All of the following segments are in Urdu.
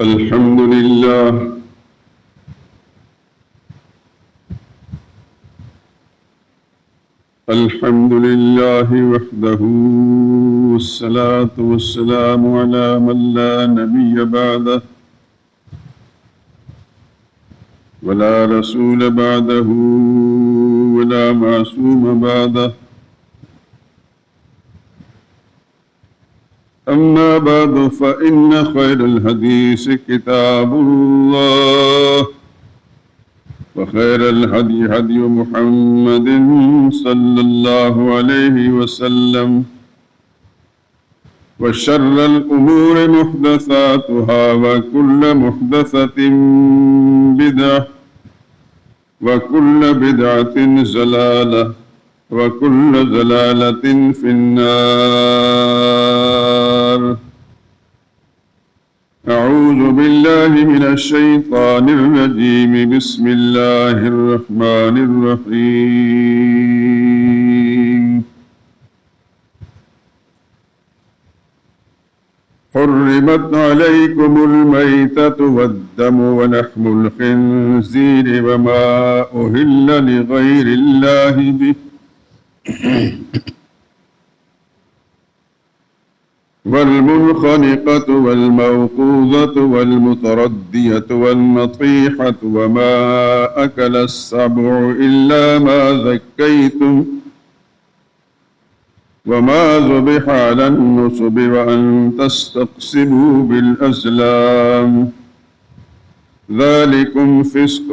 الحمد لله الحمد لله وحده والصلاة والسلام على من لا نبي بعده ولا رسول بعده ولا معصوم بعده أما بعد فإن خير الحديث كتاب الله وخير الهدي هدي محمد صلى الله عليه وسلم وشر الأمور محدثاتها وكل محدثة بدعة وكل بدعة ضلالة وكل ضلالة في النار. أعوذ بالله من الشيطان الرجيم. بسم الله الرحمن الرحيم. حرمت عليكم الميتة والدم ولحم الخنزير وما أهل لغير الله به والمنخنقة والموقوذة والمتردية والنطيحة وما أكل السبع إلا ما ذكيتم وما ذبح على النصب وأن تستقسموا بالأزلام ذلكم فسق.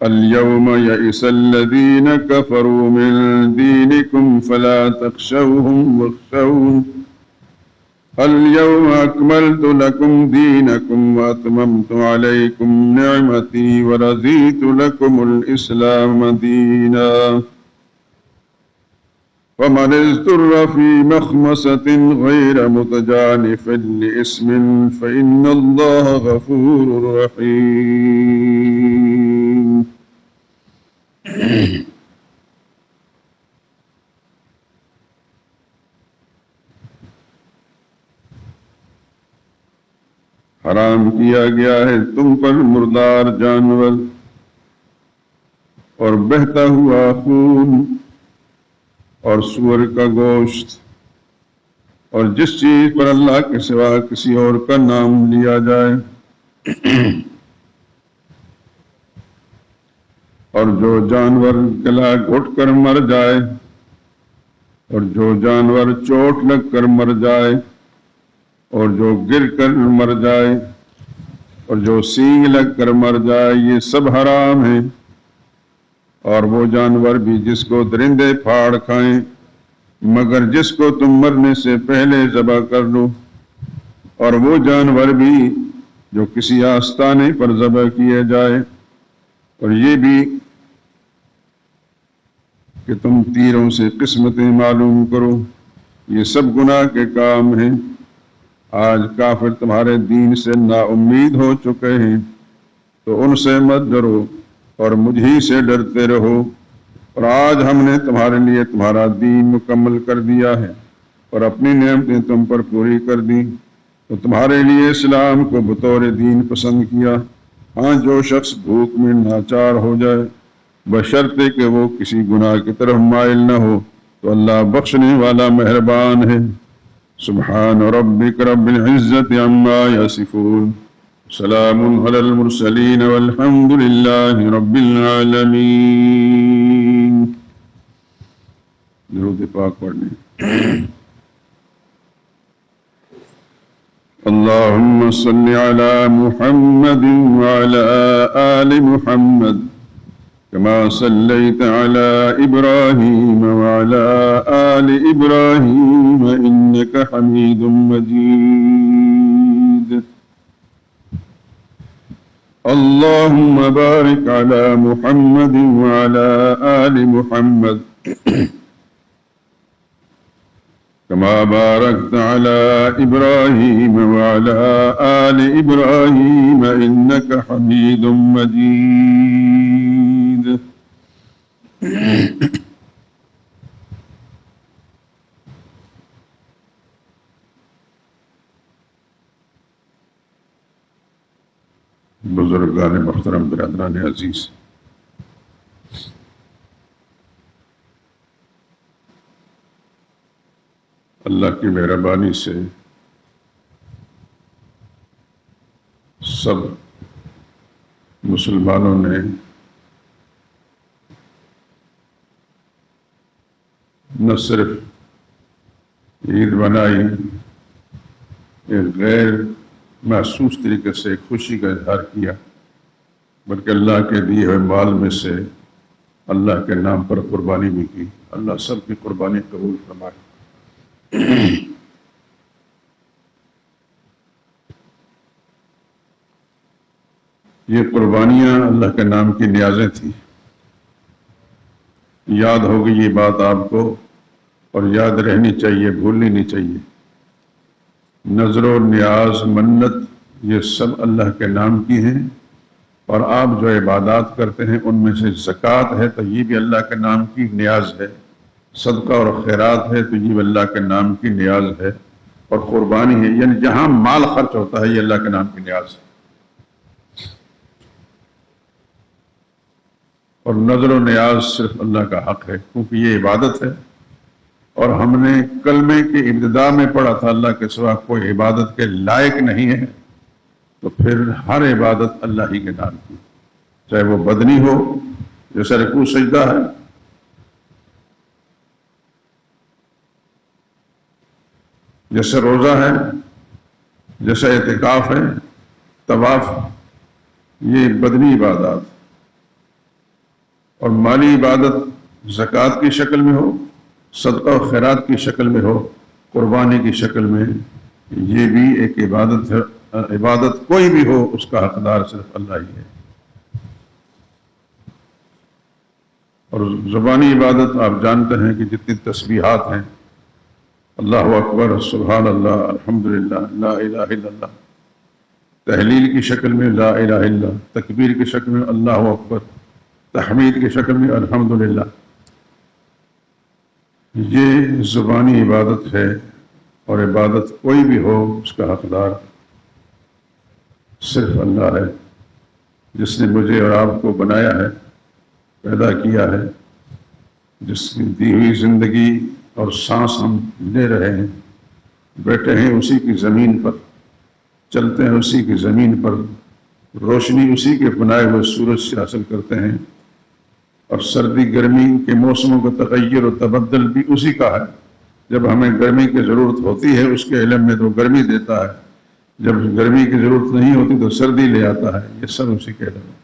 اليوم يئس الذين كفروا من دينكم فلا تخشوهم واخشون اليوم أكملت لكم دينكم وأتممت عليكم نعمتي ورضيت لكم الإسلام دينا. ومن اضطر في مخمصة غير متجانف لإثم فإن الله غفور رحيم. حرام کیا گیا ہے تم پر مردار جانور اور بہتا ہوا خون اور سور کا گوشت اور جس چیز پر اللہ کے سوا کسی اور کا نام لیا جائے اور جو جانور گلا گھٹ کر مر جائے اور جو جانور چوٹ لگ کر مر جائے اور جو گر کر مر جائے اور جو سینگ لگ کر مر جائے یہ سب حرام ہیں. اور وہ جانور بھی جس کو درندے پھاڑ کھائیں مگر جس کو تم مرنے سے پہلے ذبح کر لو اور وہ جانور بھی جو کسی آستانے پر ذبح کیے جائے اور یہ بھی کہ تم تیروں سے قسمتیں معلوم کرو. یہ سب گناہ کے کام ہیں. آج کافر تمہارے دین سے نا امید ہو چکے ہیں تو ان سے مت ڈرو اور مجھ ہی سے ڈرتے رہو. اور آج ہم نے تمہارے لیے تمہارا دین مکمل کر دیا ہے اور اپنی نعمتیں تم پر پوری کر دی تو تمہارے لیے اسلام کو بطور دین پسند کیا. ہاں جو شخص بھوک میں ناچار ہو جائے بشرطے کہ وہ کسی گناہ کی طرف مائل نہ ہو تو اللہ بخشنے والا مہربان ہے. سبحان ربک رب العزت عما یصفون سلام علی المرسلین والحمد للہ رب العالمین. درود پاک پڑھنے. اللهم صل على محمد وعلى آل محمد كما صليت على إبراهيم وعلى آل إبراهيم إنك حميد مجيد. اللهم بارك على محمد وعلى آل محمد كما باركت على إبراهيم وعلى آل إبراهيم إنك حميد مجيد. بزرگان محترم، برادران عزیز، اللہ کی مہربانی سے سب مسلمانوں نے نہ صرف عید منائی، ایک غیر محسوس طریقے سے خوشی کا اظہار کیا، بلکہ اللہ کے دیے ہوئے مال میں سے اللہ کے نام پر قربانی بھی کی۔ اللہ سب کی قربانی قبول فرمائے۔ یہ قربانیاں اللہ کے نام کی نیازیں تھیں۔ یاد ہوگی یہ بات آپ کو، اور یاد رہنی چاہیے، بھولنی نہیں چاہیے۔ نظر و نیاز، منت، یہ سب اللہ کے نام کی ہیں، اور آپ جو عبادات کرتے ہیں ان میں سے زکوٰۃ ہے تو یہ بھی اللہ کے نام کی نیاز ہے، صدقہ اور خیرات ہے تو یہ بھی اللہ کے نام کی نیاز ہے، اور قربانی ہے، یعنی جہاں مال خرچ ہوتا ہے یہ اللہ کے نام کی نیاز ہے۔ اور نظر و نیاز صرف اللہ کا حق ہے، کیونکہ یہ عبادت ہے، اور ہم نے کلمے کی ابتدا میں پڑھا تھا اللہ کے سوا کوئی عبادت کے لائق نہیں ہے، تو پھر ہر عبادت اللہ ہی کے نام کی، چاہے وہ بدنی ہو جیسے رکوع سجدہ ہے، جیسے روزہ ہے، جیسے اعتکاف ہے، طواف، یہ بدنی عبادات، اور مالی عبادت زکوٰۃ کی شکل میں ہو، صدقہ و خیرات کی شکل میں ہو، قربانی کی شکل میں، یہ بھی ایک عبادت ہے۔ عبادت کوئی بھی ہو اس کا حقدار صرف اللہ ہی ہے۔ اور زبانی عبادت آپ جانتے ہیں کہ جتنی تسبیحات ہیں، اللہ اکبر، سبحان اللہ، الحمدللہ، لا الہ الا اللہ، تحلیل کی شکل میں لا الہ الا اللہ، تکبیر کی شکل میں اللہ اکبر، تحمید کی شکل میں الحمدللہ، یہ زبانی عبادت ہے۔ اور عبادت کوئی بھی ہو اس کا حقدار صرف اللہ ہے، جس نے مجھے اور آپ کو بنایا ہے، پیدا کیا ہے، جس کی دی ہوئی زندگی اور سانس ہم لے رہے ہیں، بیٹھے ہیں اسی کی زمین پر، چلتے ہیں اسی کی زمین پر، روشنی اسی کے بنائے ہوئے سورج سے حاصل کرتے ہیں، اور سردی گرمی کے موسموں کا تغیر و تبدل بھی اسی کا ہے۔ جب ہمیں گرمی کی ضرورت ہوتی ہے اس کے علم میں تو گرمی دیتا ہے، جب گرمی کی ضرورت نہیں ہوتی تو سردی لے آتا ہے، یہ سب اسی کے علم ہے۔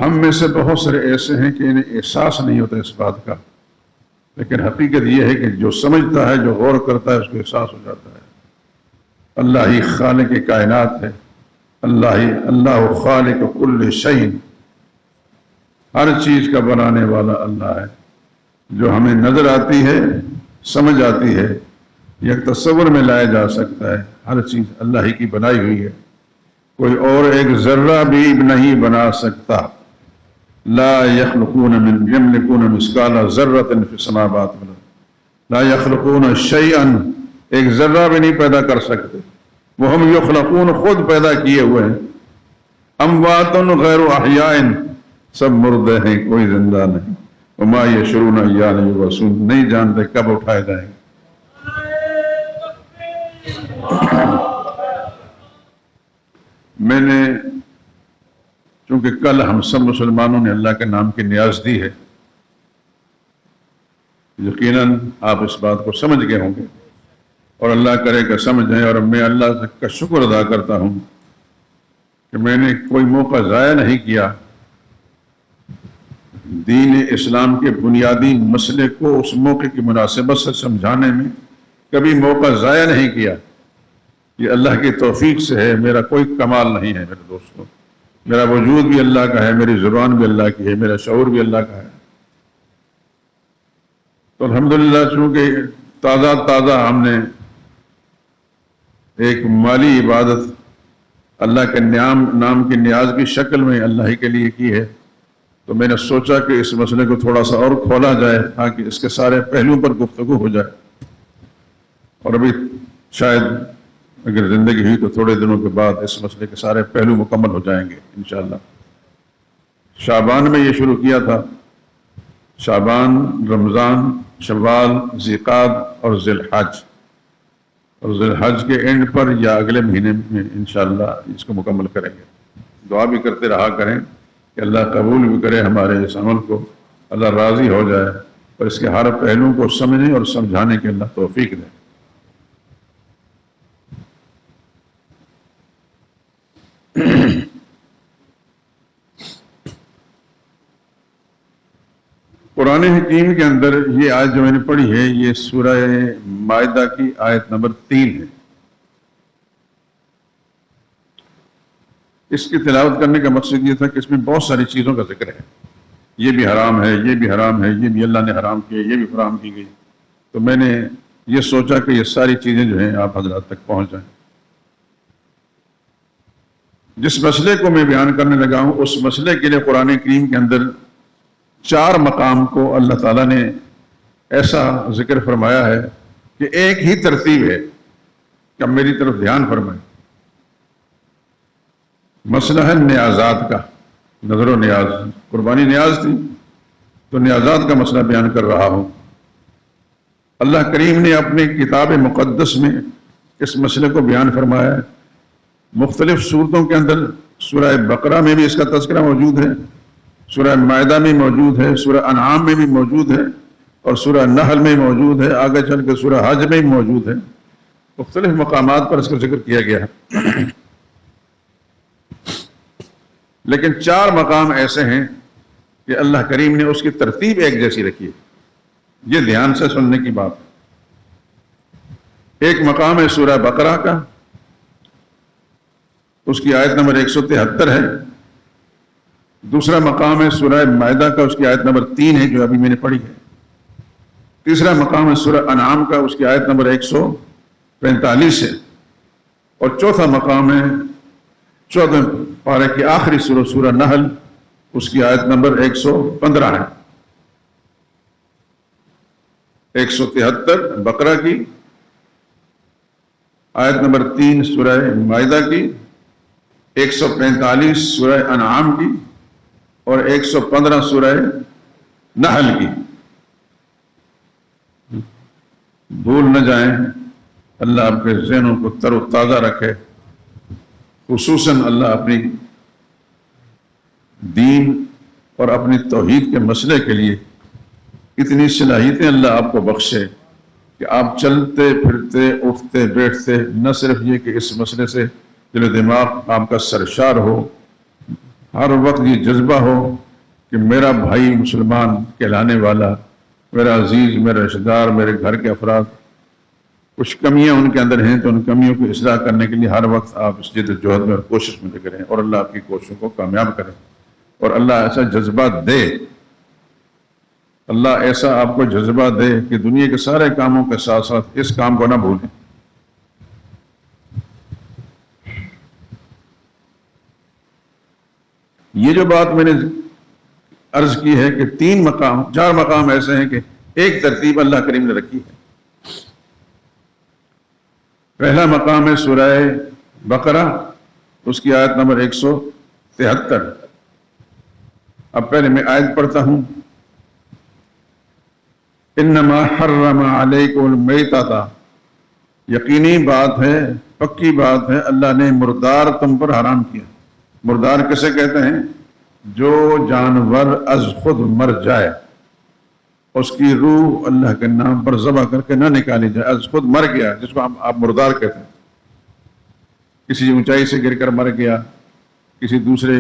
ہم میں سے بہت سارے ایسے ہیں کہ انہیں احساس نہیں ہوتا اس بات کا، لیکن حقیقت یہ ہے کہ جو سمجھتا ہے، جو غور کرتا ہے، اس کو احساس ہو جاتا ہے۔ اللہ ہی خالق کائنات ہے، اللہ خالق کل شیء، ہر چیز کا بنانے والا اللہ ہے۔ جو ہمیں نظر آتی ہے، سمجھ آتی ہے، یا تصور میں لایا جا سکتا ہے، ہر چیز اللہ ہی کی بنائی ہوئی ہے، کوئی اور ایک ذرہ بھی نہیں بنا سکتا۔ لا یخلقون یملکون مثقال ذرۃ فی السماوات والارض، لا یخلقون شیئا، ایک ذرہ بھی نہیں پیدا کر سکتے، وہم یخلقون، خود پیدا کیے ہوئے ہیں، اموات غیر احیاء، سب مردے ہیں، کوئی زندہ نہیں، وما یشعرون ایان یبعثون، نہیں جانتے کب اٹھائے جائیں گے۔ میں نے چونکہ کل ہم سب مسلمانوں نے اللہ کے نام کی نیاز دی ہے، یقیناً آپ اس بات کو سمجھ گئے ہوں گے، اور اللہ کرے کہ سمجھیں، اور میں اللہ کا شکر ادا کرتا ہوں کہ میں نے کوئی موقع ضائع نہیں کیا دین اسلام کے بنیادی مسئلے کو اس موقع کی مناسبت سے سمجھانے میں، کبھی موقع ضائع نہیں کیا۔ یہ اللہ کی توفیق سے ہے، میرا کوئی کمال نہیں ہے میرے دوستوں، میرا وجود بھی اللہ کا ہے، میری زبان بھی اللہ کی ہے، میرا شعور بھی اللہ کا ہے۔ تو الحمدللہ چونکہ تازہ ہم نے ایک مالی عبادت اللہ کے نام کی نیاز کی شکل میں اللہ ہی کے لیے کی ہے، تو میں نے سوچا کہ اس مسئلے کو تھوڑا سا اور کھولا جائے تاکہ اس کے سارے پہلوؤں پر گفتگو ہو جائے، اور ابھی شاید اگر زندگی ہوئی تو تھوڑے دنوں کے بعد اس مسئلے کے سارے پہلو مکمل ہو جائیں گے انشاءاللہ۔ شعبان میں یہ شروع کیا تھا، شعبان، رمضان، شوال، ذیقعد اور ذی الحج، اور ذی الحج کے اینڈ پر یا اگلے مہینے میں انشاءاللہ اس کو مکمل کریں گے۔ دعا بھی کرتے رہا کریں کہ اللہ قبول بھی کرے ہمارے اس عمل کو، اللہ راضی ہو جائے، اور اس کے ہر پہلو کو سمجھنے اور سمجھانے کے اللہ توفیق دے۔ قرآن حکیم کے اندر یہ آیت جو میں نے پڑھی ہے یہ سورہ مائدہ کی آیت نمبر 3 ہے۔ اس کی تلاوت کرنے کا مقصد یہ تھا کہ اس میں بہت ساری چیزوں کا ذکر ہے، یہ بھی حرام ہے، یہ بھی حرام ہے، یہ بھی اللہ نے حرام کیا، یہ بھی حرام کی گئی، تو میں نے یہ سوچا کہ یہ ساری چیزیں جو ہیں آپ حضرات تک پہنچ جائیں۔ جس مسئلے کو میں بیان کرنے لگا ہوں اس مسئلے کے لیے قرآن کریم کے اندر 4 مقام کو اللہ تعالیٰ نے ایسا ذکر فرمایا ہے کہ ایک ہی ترتیب ہے کہ میری طرف دھیان فرمائیں۔ مسئلہ ہے نیازات کا، نظر و نیاز، قربانی نیاز تھی تو نیازات کا مسئلہ بیان کر رہا ہوں۔ اللہ کریم نے اپنے کتاب مقدس میں اس مسئلے کو بیان فرمایا ہے، مختلف صورتوں کے اندر۔ سورہ بقرہ میں بھی اس کا تذکرہ موجود ہے، سورہ مائدہ میں موجود ہے، سورہ انعام میں بھی موجود ہے، اور سورہ نحل میں موجود ہے، آگے چل کے سورہ حج میں بھی موجود ہے۔ مختلف مقامات پر اس کا ذکر کیا گیا ہے، لیکن 4 مقام ایسے ہیں کہ اللہ کریم نے اس کی ترتیب ایک جیسی رکھی ہے۔ یہ دھیان سے سننے کی بات ہے۔ ایک مقام ہے سورہ بقرہ کا، اس کی آیت نمبر 173 ہے۔ دوسرا مقام ہے سورہ مائدہ کا، اس کی آیت نمبر 3 ہے جو ابھی میں نے پڑھی ہے۔ تیسرا مقام ہے سورہ انعام کا، اس کی آیت نمبر 145 ہے۔ اور چوتھا مقام ہے 14 پارے کی آخری سورہ، سورہ نحل، اس کی آیت نمبر 115 ہے۔ 173 بقرہ کی، آیت نمبر 3 سورہ مائدہ کی، 145 سورہ انعام کی، اور 115 سورہ نحل کی۔ بھول نہ جائیں، اللہ آپ کے ذہنوں کو تر و تازہ رکھے۔ خصوصاً اللہ اپنی دین اور اپنی توحید کے مسئلے کے لیے اتنی صلاحیتیں اللہ آپ کو بخشے کہ آپ چلتے پھرتے اٹھتے بیٹھتے نہ صرف یہ کہ اس مسئلے سے دل و دماغ آپ کا سرشار ہو، ہر وقت یہ جذبہ ہو کہ میرا بھائی مسلمان کہلانے والا، میرا عزیز، میرا رشتہ دار، میرے گھر کے افراد، کچھ کمیاں ان کے اندر ہیں تو ان کمیوں کو اصلاح کرنے کے لیے ہر وقت آپ اس جد و جہد میں اور کوشش میں لگے رہیں، اور اللہ آپ کی کوششوں کو کامیاب کرے، اور اللہ ایسا جذبہ دے، اللہ ایسا آپ کو جذبہ دے کہ دنیا کے سارے کاموں کے ساتھ ساتھ اس کام کو نہ بھولیں۔ یہ جو بات میں نے عرض کی ہے کہ 4 مقام ایسے ہیں کہ ایک ترتیب اللہ کریم نے رکھی ہے۔ پہلا مقام ہے سورہ بقرہ، اس کی آیت نمبر 173۔ اب پہلے میں آیت پڑھتا ہوں۔ انما حرم علیکم المیتۃ، یقینی بات ہے، پکی بات ہے، اللہ نے مردار تم پر حرام کیا۔ مردار کسے کہتے ہیں؟ جو جانور از خود مر جائے، اس کی روح اللہ کے نام پر ذبح کر کے نہ نکالی جائے، از خود مر گیا، جس کو آپ مردار کہتے ہیں۔ کسی اونچائی سے گر کر مر گیا، کسی دوسرے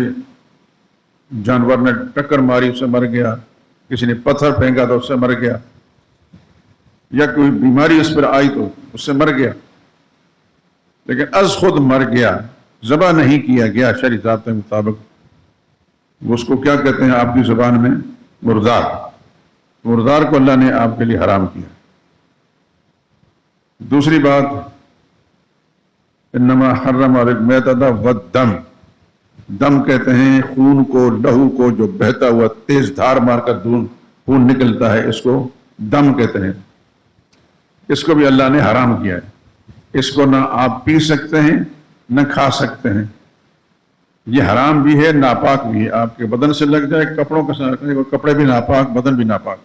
جانور نے ٹکر ماری اس سے مر گیا، کسی نے پتھر پھینکا تو اس سے مر گیا، یا کوئی بیماری اس پر آئی تو اس سے مر گیا، لیکن از خود مر گیا، ذبح نہیں کیا گیا شرعی ضابطے کے مطابق، وہ اس کو کیا کہتے ہیں آپ کی زبان میں؟ مردار۔ مردار کو اللہ نے آپ کے لیے حرام کیا۔ دوسری بات، انما حرم علیکم المیتۃ والدم، دم کہتے ہیں خون کو، لہو کو، جو بہتا ہوا تیز دھار مار کر خون نکلتا ہے، اس کو دم کہتے ہیں، اس کو بھی اللہ نے حرام کیا ہے۔ اس کو نہ آپ پی سکتے ہیں نہ کھا سکتے ہیں، یہ حرام بھی ہے، ناپاک بھی ہے۔ آپ کے بدن سے لگ جائے کپڑوں کے ساتھ، کپڑے بھی ناپاک، بدن بھی ناپاک۔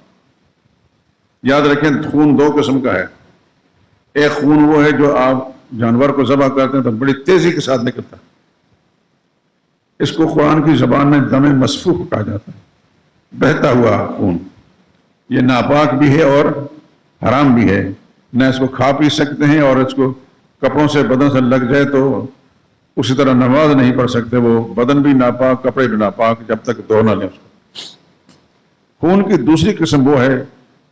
یاد رکھیں خون دو قسم کا ہے، ایک خون وہ ہے جو آپ جانور کو ذبح کرتے ہیں تو بڑی تیزی کے ساتھ نکلتا ہے، اس کو قرآن کی زبان میں دم مسفوح کہا جاتا ہے، بہتا ہوا خون۔ یہ ناپاک بھی ہے اور حرام بھی ہے، نہ اس کو کھا پی سکتے ہیں، اور اس کو کپڑوں سے بدن سے لگ جائے تو اسی طرح نماز نہیں پڑھ سکتے، وہ بدن بھی ناپاک کپڑے بھی ناپاک جب تک دھو نہ لیں اس کو۔ خون کی دوسری قسم وہ ہے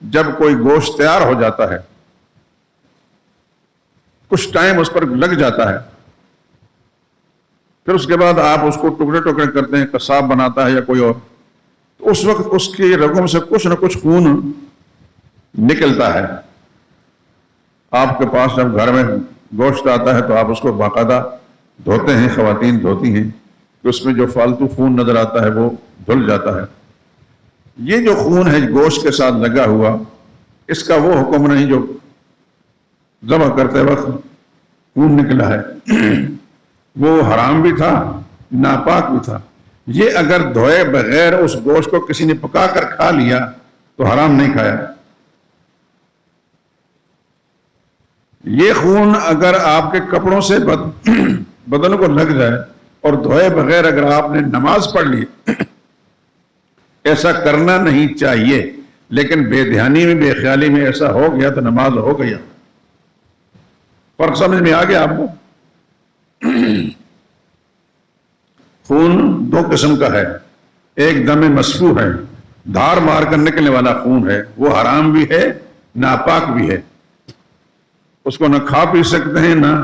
جب کوئی گوشت تیار ہو جاتا ہے، کچھ ٹائم اس پر لگ جاتا ہے، پھر اس کے بعد آپ اس کو ٹکڑے ٹکڑے کرتے ہیں، قصاب بناتا ہے یا کوئی اور، تو اس وقت اس کی رگوں سے کچھ نہ کچھ خون نکلتا ہے۔ آپ کے پاس جب گھر میں گوشت آتا ہے تو آپ اس کو باقاعدہ دھوتے ہیں، خواتین دھوتی ہیں، کہ اس میں جو فالتو خون نظر آتا ہے وہ دھل جاتا ہے۔ یہ جو خون ہے گوشت کے ساتھ لگا ہوا، اس کا وہ حکم نہیں جو ذبح کرتے وقت خون نکلا ہے، وہ حرام بھی تھا، ناپاک بھی تھا۔ یہ اگر دھوئے بغیر اس گوشت کو کسی نے پکا کر کھا لیا تو حرام نہیں کھایا۔ یہ خون اگر آپ کے کپڑوں سے بدن کو لگ جائے اور دھوئے بغیر اگر آپ نے نماز پڑھ لی، ایسا کرنا نہیں چاہیے، لیکن بے دھیانی میں بے خیالی میں ایسا ہو گیا تو نماز ہو گیا۔ فرق سمجھ میں آ گیا آپ کو؟ خون دو قسم کا ہے، ایک دم مسفوح ہے، دھار مار کر نکلنے والا خون ہے، وہ حرام بھی ہے، ناپاک بھی ہے، اس کو نہ کھا پی سکتے ہیں، نہ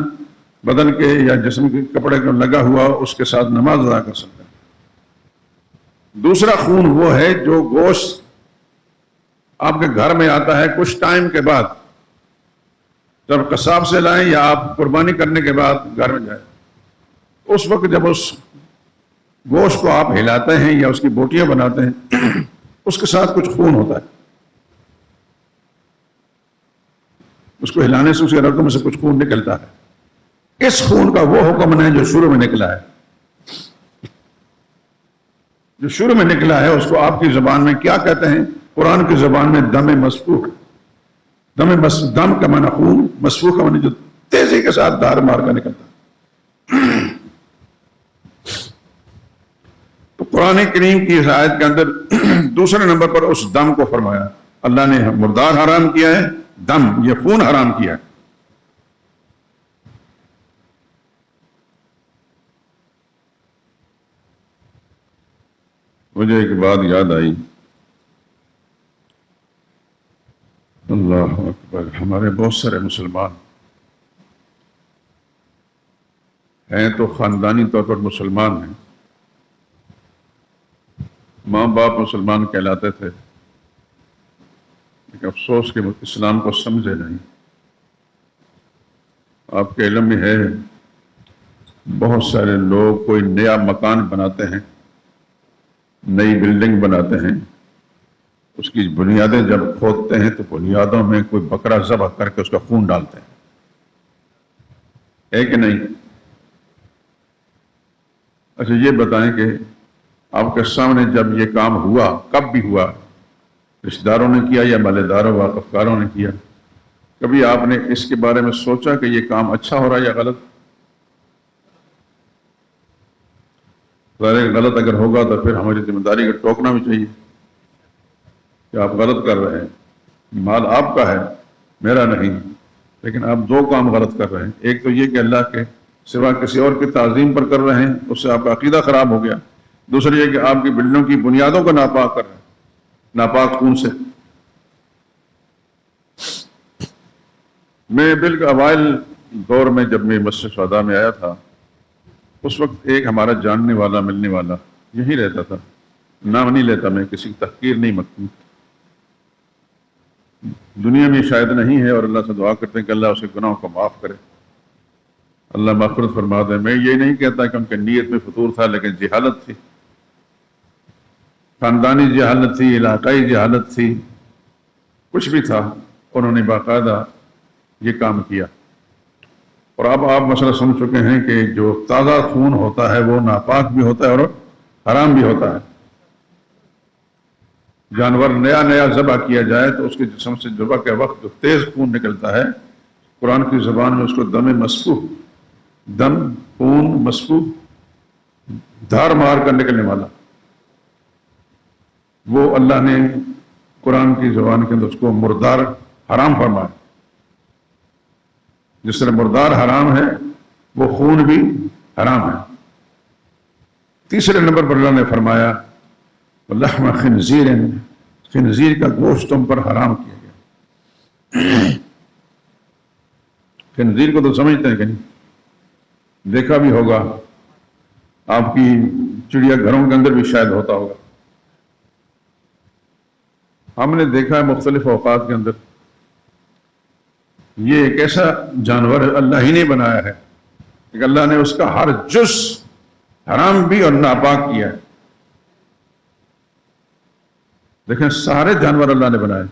بدن کے یا جسم کے کپڑے کو لگا ہوا اس کے ساتھ نماز ادا کر سکتے ہیں۔ دوسرا خون وہ ہے جو گوشت آپ کے گھر میں آتا ہے کچھ ٹائم کے بعد، جب قصاب سے لائیں یا آپ قربانی کرنے کے بعد گھر میں جائیں، اس وقت جب اس گوشت کو آپ ہلاتے ہیں یا اس کی بوٹیاں بناتے ہیں، اس کے ساتھ کچھ خون ہوتا ہے، اس کو ہلانے سے اس کے رگوں میں سے کچھ خون نکلتا ہے۔ اس خون کا وہ حکم ہے جو شروع میں نکلا ہے، جو شروع میں نکلا ہے اس کو آپ کی زبان میں کیا کہتے ہیں؟ قرآن کی زبان میں دم مسفوح۔ دم کا معنی خون، مسفوح کا معنی جو تیزی کے ساتھ دھار مار کر نکلتا ہے۔ تو قرآن کریم کی اس آیت کے اندر دوسرے نمبر پر اس دم کو فرمایا، اللہ نے مردار حرام کیا ہے، دم یہ خون حرام کیا ہے۔ مجھے ایک بات یاد آئی، اللہ اکبر، ہمارے بہت سارے مسلمان ہیں تو خاندانی طور پر مسلمان ہیں، ماں باپ مسلمان کہلاتے تھے، لیکن افسوس کہ اسلام کو سمجھے نہیں۔ آپ کے علم میں ہے بہت سارے لوگ کوئی نیا مکان بناتے ہیں، نئی بلڈنگ بناتے ہیں، اس کی بنیادیں جب کھودتے ہیں تو بنیادوں میں کوئی بکرا ذبح کر کے اس کا خون ڈالتے ہیں، ہے کہ نہیں؟ اچھا یہ بتائیں کہ آپ کے سامنے جب یہ کام ہوا، کب بھی ہوا؟ رشتہ داروں نے کیا یا مالے داروں واقف کاروں نے کیا؟ کبھی آپ نے اس کے بارے میں سوچا کہ یہ کام اچھا ہو رہا ہے یا غلط؟ غلط اگر ہوگا تو پھر ہماری ذمہ داری کو ٹوکنا بھی چاہیے کہ آپ غلط کر رہے ہیں، مال آپ کا ہے، میرا نہیں، لیکن آپ دو کام غلط کر رہے ہیں۔ ایک تو یہ کہ اللہ کے سوا کسی اور کی تعظیم پر کر رہے ہیں، اس سے آپ کا عقیدہ خراب ہو گیا۔ دوسری یہ کہ آپ کی بلڈنگوں کی بنیادوں کو ناپاک کر رہے ہیں، ناپاک خون سے۔ میں بالکل اوائل دور میں جب میں مسجد سودا میں آیا تھا، اس وقت ایک ہمارا جاننے والا ملنے والا یہی رہتا تھا، نام نہیں لیتا میں، کسی کی تحقیر نہیں مکتی، دنیا میں شاید نہیں ہے، اور اللہ سے دعا کرتے ہیں کہ اللہ اس کے گناہوں کو معاف کرے، اللہ مغفرت فرما دے۔ میں یہ نہیں کہتا کہ ان کے نیت میں فطور تھا، لیکن جہالت تھی، خاندانی جہالت تھی، علاقائی جہالت تھی، کچھ بھی تھا، انہوں نے باقاعدہ یہ کام کیا۔ اور اب آپ مسئلہ سن چکے ہیں کہ جو تازہ خون ہوتا ہے وہ ناپاک بھی ہوتا ہے اور حرام بھی ہوتا ہے. جانور نیا نیا ذبح کیا جائے تو اس کے جسم سے ذبح کے وقت جو تیز خون نکلتا ہے، قرآن کی زبان میں اس کو دم مسفوح، دم خون مسفوح، دھار مار کر نکلنے والا، وہ اللہ نے قرآن کی زبان کے اندر اس کو مردار حرام فرمایا. جس طرح مردار حرام ہے وہ خون بھی حرام ہے. تیسرے نمبر پر اللہ نے فرمایا لحم خنزیر، خنزیر کا گوشت تم پر حرام کیا گیا. خنزیر کو تو سمجھتے ہیں کہ نہیں؟ دیکھا بھی ہوگا، آپ کی چڑیا گھروں کے اندر بھی شاید ہوتا ہوگا. ہم نے دیکھا ہے مختلف اوقات کے اندر، یہ ایک ایسا جانور اللہ ہی نے بنایا ہے کہ اللہ نے اس کا ہر جز حرام بھی اور ناپاک کیا ہے. دیکھیں سارے جانور اللہ نے بنائے،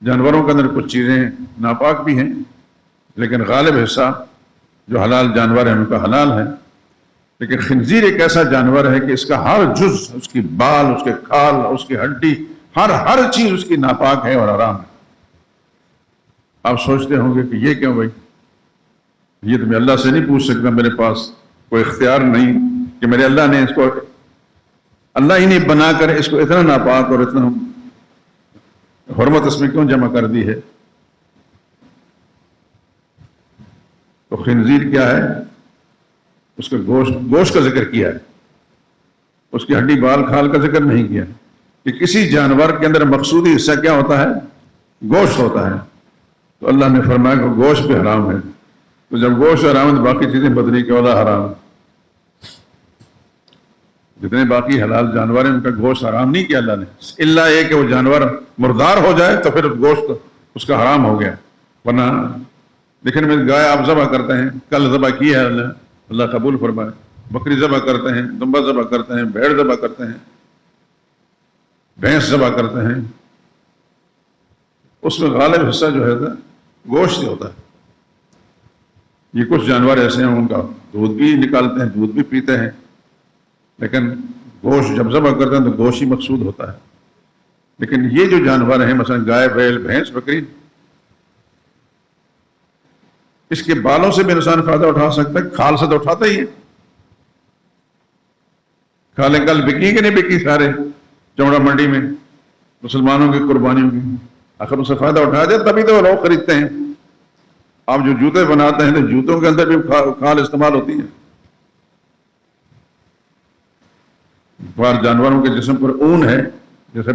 جانوروں کے اندر کچھ چیزیں ناپاک بھی ہیں، لیکن غالب حصہ جو حلال جانور ہیں ان کا حلال ہے. لیکن خنزیر ایک ایسا جانور ہے کہ اس کا ہر جز، اس کی بال، اس کے کھال، اس کی ہڈی، ہر چیز اس کی ناپاک ہے اور حرام ہے. آپ سوچتے ہوں گے کہ یہ کیوں بھائی؟ یہ تو میں اللہ سے نہیں پوچھ سکتا، میرے پاس کوئی اختیار نہیں کہ میرے اللہ نے اس کو، اللہ ہی نے بنا کر اس کو اتنا ناپاک اور اتنا حرمت اس میں کیوں جمع کر دی ہے؟ تو خنزیر کیا ہے؟ اس کا گوشت کا ذکر کیا ہے، اس کی ہڈی بال کھال کا ذکر نہیں کیا کہ کسی جانور کے اندر مقصودی حصہ کیا ہوتا ہے؟ گوشت ہوتا ہے. تو اللہ نے فرمایا کہ گوشت بھی حرام ہے. تو جب گوشت حرام ہے تو باقی چیزیں بدلی کے اولا حرام ہے. جتنے باقی حلال جانور ہیں ان کا گوشت حرام نہیں کیا اللہ نے، الا یہ کہ وہ جانور مردار ہو جائے تو پھر گوشت اس کا حرام ہو گیا. ورنہ لیکن میں گائے آپ ذبح کرتے ہیں، کل ذبح کی ہے اللہ قبول فرمائے، بکری ذبح کرتے ہیں، دمبا ذبح کرتے ہیں، بھیڑ ذبح کرتے ہیں، بھینس ذبح کرتے ہیں، اس میں غالب حصہ جو ہے گوشت ہوتا ہے. یہ کچھ جانور ایسے ہیں ان کا دودھ بھی نکالتے ہیں، دودھ بھی پیتے ہیں، لیکن گوشت جب ذبح کرتے ہیں تو گوشت ہی مقصود ہوتا ہے. لیکن یہ جو جانور ہیں مثلا گائے، بیل، بھینس، بکری، اس کے بالوں سے بھی انسان فائدہ اٹھا سکتا ہے، کھال سے تو اٹھاتا ہی ہے. کھالیں کل بکی کہ نہیں بکی؟ سارے چوڑا منڈی میں مسلمانوں کی قربانیوں کی، آخر اس سے فائدہ اٹھایا جائے تبھی تو لوگ خریدتے ہیں. آپ جو جوتے بناتے ہیں تو جوتوں کے اندر بھی کھال استعمال ہوتی ہے. بعض جانوروں کے جسم پر اون ہے، جیسے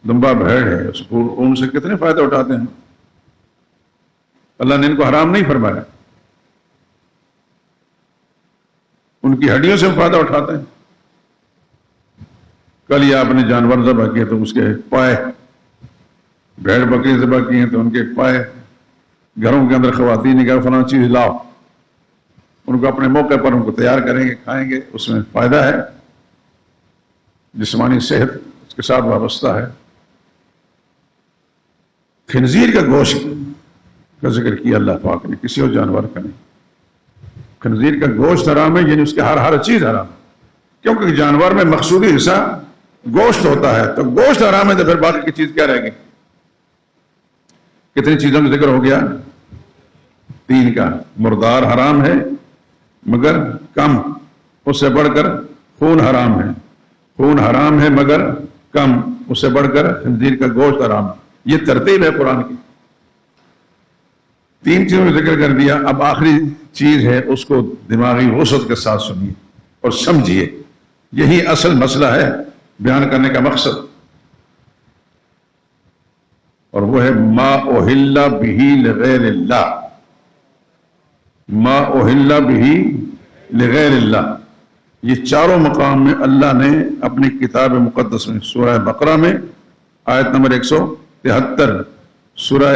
دمبا بھیڑ ہے، اس کو اون سے کتنے فائدے اٹھاتے ہیں. اللہ نے ان کو حرام نہیں فرمایا، ان کی ہڈیوں سے فائدہ اٹھاتے ہیں. کل ہی آپ نے جانور ذبح کیے تو اس کے پائے، بھیڑ بکری ذبح کی ہیں تو ان کے پائے، گھروں کے اندر خواتین نے کہا فلاں چیز لاؤ، ان کو اپنے موقع پر ان کو تیار کریں گے، کھائیں گے، اس میں فائدہ ہے، جسمانی صحت اس کے ساتھ وابستہ ہے. خنزیر کا گوشت کا ذکر کیا اللہ پاک نے، کسی اور جانور کا نہیں. خنزیر کا گوشت حرام ہے، یعنی اس کے ہر چیز حرام ہے، کیونکہ جانور میں مقصودی حصہ گوشت ہوتا ہے. تو گوشت حرام ہے تو پھر باقی کی چیز کیا رہے گی؟ کتنی چیزوں کا ذکر ہو گیا؟ 3 کا. مردار حرام ہے مگر کم، اس سے بڑھ کر خون حرام ہے، خون حرام ہے مگر کم، اس سے بڑھ کر خنزیر کا گوشت حرام ہے. یہ ترتیب ہے قرآن کی. 3 چیزوں کا ذکر کر دیا. اب آخری چیز ہے، اس کو دماغی وسعت کے ساتھ سنیے اور سمجھیے. یہی اصل مسئلہ ہے بیان کرنے کا مقصد، اور وہ ہے ما اہل بہ لغیر اللہ. ما اہل بہ لغیر اللہ. یہ چاروں مقام میں اللہ نے اپنی کتاب مقدس میں، سورہ بقرہ میں آیت نمبر 173، سورہ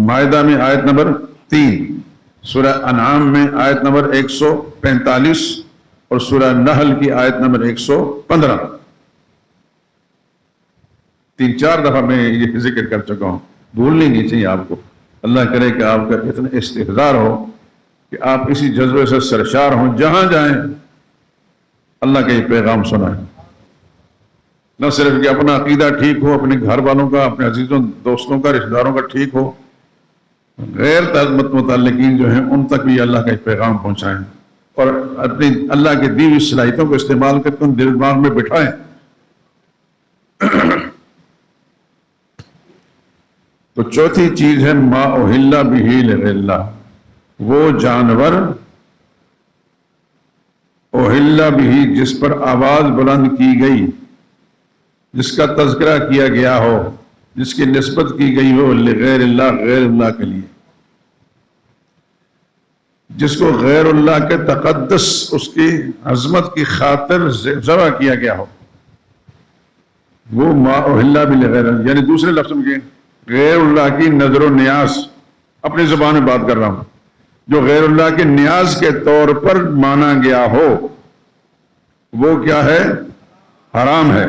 مائدہ میں آیت نمبر 3، سورہ انعام میں آیت نمبر 145 اور سورہ نحل کی آیت نمبر 115، 3-4 دفعہ میں یہ ذکر کر چکا ہوں، بھولنی نہیں چاہیے آپ کو. اللہ کرے کہ آپ کا اتنا استحضار ہو کہ آپ اسی جذبے سے سرشار ہوں، جہاں جائیں اللہ کا یہ پیغام سنائیں، نہ صرف کہ اپنا عقیدہ ٹھیک ہو، اپنے گھر والوں کا، اپنے عزیزوں دوستوں کا، رشتہ داروں کا ٹھیک ہو، غیر متعلقین جو ہیں ان تک بھی اللہ کا یہ پیغام پہنچائیں اور اپنی اللہ کے دی ہوئی صلاحیتوں کو استعمال کر کے ان دل دماغ میں بٹھائیں۔ تو چوتھی چیز ہے ما اہل بہ لغیر اللہ، وہ جانور اہل بہ جس پر آواز بلند کی گئی، جس کا تذکرہ کیا گیا ہو، جس کی نسبت کی گئی ہو لغیر اللہ، غیر اللہ کے لیے، جس کو غیر اللہ کے تقدس، اس کی عظمت کی خاطر ذبح کیا گیا ہو، وہ ما اہل بہ لغیر اللہ، یعنی دوسرے لفظ میں غیر اللہ کی نظر و نیاز، اپنی زبان میں بات کر رہا ہوں، جو غیر اللہ کے نیاز کے طور پر مانا گیا ہو وہ کیا ہے؟ حرام ہے۔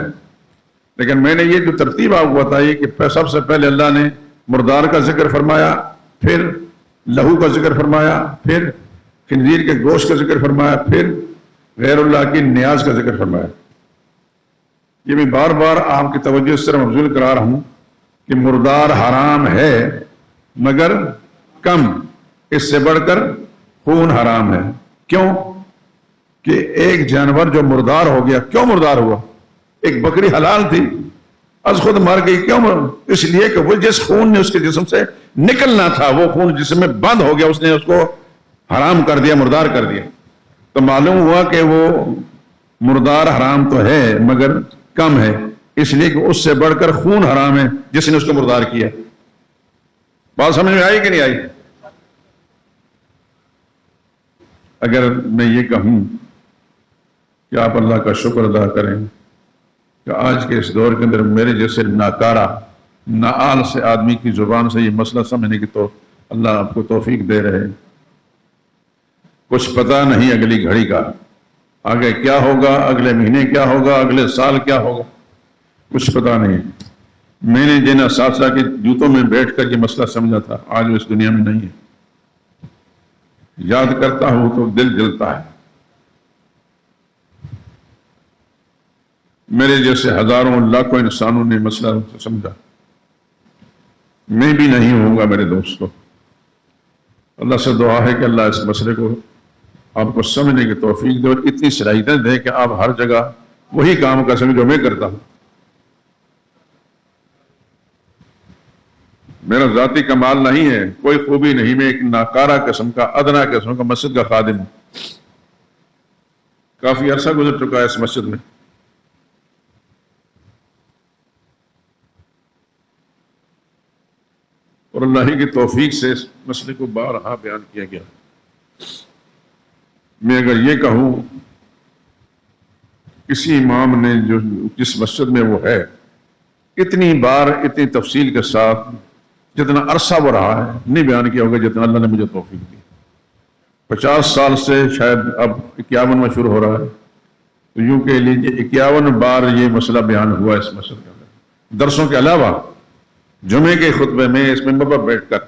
لیکن میں نے یہ جو ترتیب آپ کو بتائی کہ سب سے پہلے اللہ نے مردار کا ذکر فرمایا، پھر لہو کا ذکر فرمایا، پھر خنزیر کے گوشت کا ذکر فرمایا، پھر غیر اللہ کی نیاز کا ذکر فرمایا۔ یہ میں بار بار آپ کی توجہ اس طرح مبذول کرا رہا ہوں کہ مردار حرام ہے مگر کم، اس سے بڑھ کر خون حرام ہے۔ کیوں؟ کہ ایک جانور جو مردار ہو گیا، کیوں مردار ہوا؟ ایک بکری حلال تھی، از خود مر گئی، کیوں مر؟ اس لیے کہ وہ جس خون نے اس کے جسم سے نکلنا تھا، وہ خون جسم میں بند ہو گیا، اس نے اس کو حرام کر دیا، مردار کر دیا۔ تو معلوم ہوا کہ وہ مردار حرام تو ہے مگر کم ہے، اس لیے کہ اس سے بڑھ کر خون حرام ہے جس نے اس کو مردار کیا۔ بات سمجھ میں آئی کہ نہیں آئی؟ اگر میں یہ کہوں کہ آپ اللہ کا شکر ادا کریں کہ آج کے اس دور کے اندر میرے جیسے ناکارہ ناآل سے آدمی کی زبان سے یہ مسئلہ سمجھنے کی تو اللہ آپ کو توفیق دے رہے، کچھ پتہ نہیں اگلی گھڑی کا، آگے کیا ہوگا، اگلے مہینے کیا ہوگا، اگلے سال کیا ہوگا، کچھ پتہ نہیں۔ میں نے جن اساتذہ کے جوتوں میں بیٹھ کر یہ مسئلہ سمجھا تھا، آج وہ اس دنیا میں نہیں ہے۔ یاد کرتا ہوں تو دل جلتا ہے۔ میرے جیسے ہزاروں لاکھوں انسانوں نے مسئلہ سمجھا، میں بھی نہیں ہوں گا میرے دوستوں۔ اللہ سے دعا ہے کہ اللہ اس مسئلے کو آپ کو سمجھنے کی توفیق دے اور اتنی صلاحیتیں دے کہ آپ ہر جگہ وہی کام کر سکیں جو میں کرتا ہوں۔ میرا ذاتی کمال نہیں ہے، کوئی خوبی نہیں، میں ایک ناکارہ قسم کا، ادنا قسم کا مسجد کا خادم ہوں۔ کافی عرصہ گزر چکا ہے اس مسجد میں، اور اللہ ہی کی توفیق سے اس مسئلے کو بارہا بیان کیا گیا۔ میں اگر یہ کہوں کسی امام نے جو جس مسجد میں وہ ہے اتنی بار اتنی تفصیل کے ساتھ جتنا عرصہ وہ رہا ہے نہیں بیان کیا ہوگا جتنا اللہ نے مجھے توفیق دی۔ 50 سال سے شاید اب 51واں شروع ہو رہا ہے، تو یوں کہ لیجیے 51 بار یہ مسئلہ بیان ہوا اس مسجد کے اندر، درسوں کے علاوہ جمعے کے خطبے میں اس منبر پر بیٹھ کر۔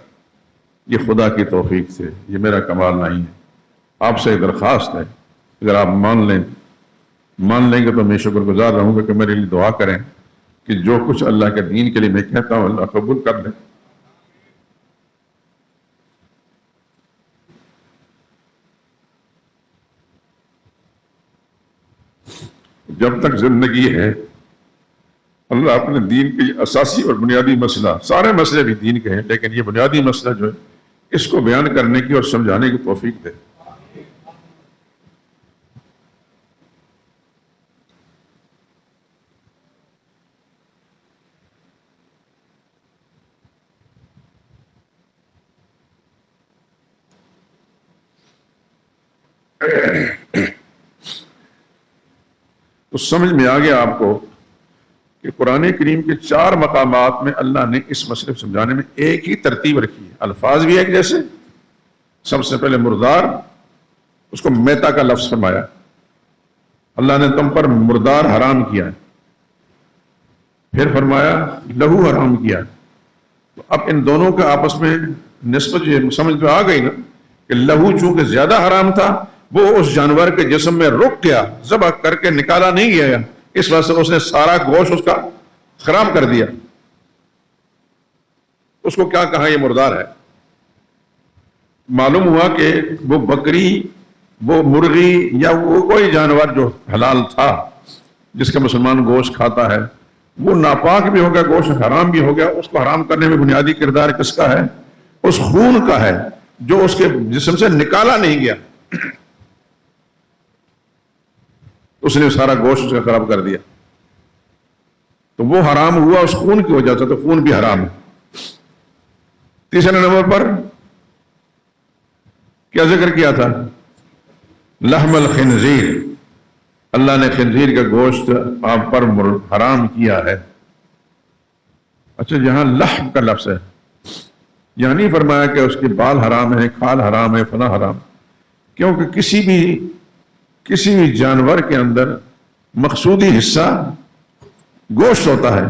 یہ خدا کی توفیق سے، یہ میرا کمال نہیں ہے۔ آپ سے ایک درخواست ہے، اگر آپ مان لیں گے تو میں شکر گزار رہوں گا کہ میرے لیے دعا کریں کہ جو کچھ اللہ کے دین کے لیے میں کہتا ہوں اللہ قبول کر لیں۔ جب تک زندگی ہے اللہ اپنے دین کے اساسی اور بنیادی مسئلہ، سارے مسئلے بھی دین کے ہیں لیکن یہ بنیادی مسئلہ جو ہے اس کو بیان کرنے کی اور سمجھانے کی توفیق دے۔ تو سمجھ میں آ گیا آپ کو کہ قرآن کریم کے 4 مقامات میں اللہ نے اس مسئلے کو سمجھانے میں ایک ہی ترتیب رکھی ہے، الفاظ بھی ایک جیسے۔ سب سے پہلے مردار، اس کو میتا کا لفظ فرمایا، اللہ نے تم پر مردار حرام کیا ہے، پھر فرمایا لہو حرام کیا ہے۔ تو اب ان دونوں کا آپس میں نسبت یہ سمجھ پہ آ گئی نا کہ لہو چونکہ زیادہ حرام تھا، وہ اس جانور کے جسم میں رک گیا، ذبح کر کے نکالا نہیں گیا، اس وجہ سے اس نے سارا گوشت اس کا خراب کر دیا. اس کو کیا کہا؟ یہ مردار ہے. معلوم ہوا کہ وہ بکری، وہ مرغی یا وہ کوئی جانور جو حلال تھا جس کا مسلمان گوشت کھاتا ہے، وہ ناپاک بھی ہو گیا، گوشت حرام بھی ہو گیا. اس کو حرام کرنے میں بنیادی کردار کس کا ہے؟ اس خون کا ہے جو اس کے جسم سے نکالا نہیں گیا. اس نے سارا گوشت کا خراب کر دیا، تو وہ حرام ہوا اس خون کی وجہ سے، تو خون بھی حرام ہے. تیسرے نمبر پر کیا ذکر کیا تھا؟ لحم الخنزیر، اللہ نے خنزیر کا گوشت آپ پر حرام کیا ہے. اچھا، یہاں لحم کا لفظ ہے، یہاں نہیں فرمایا کہ اس کے بال حرام ہے، کھال حرام ہے، فلاں حرام، کیونکہ کسی بھی جانور کے اندر مقصودی حصہ گوشت ہوتا ہے.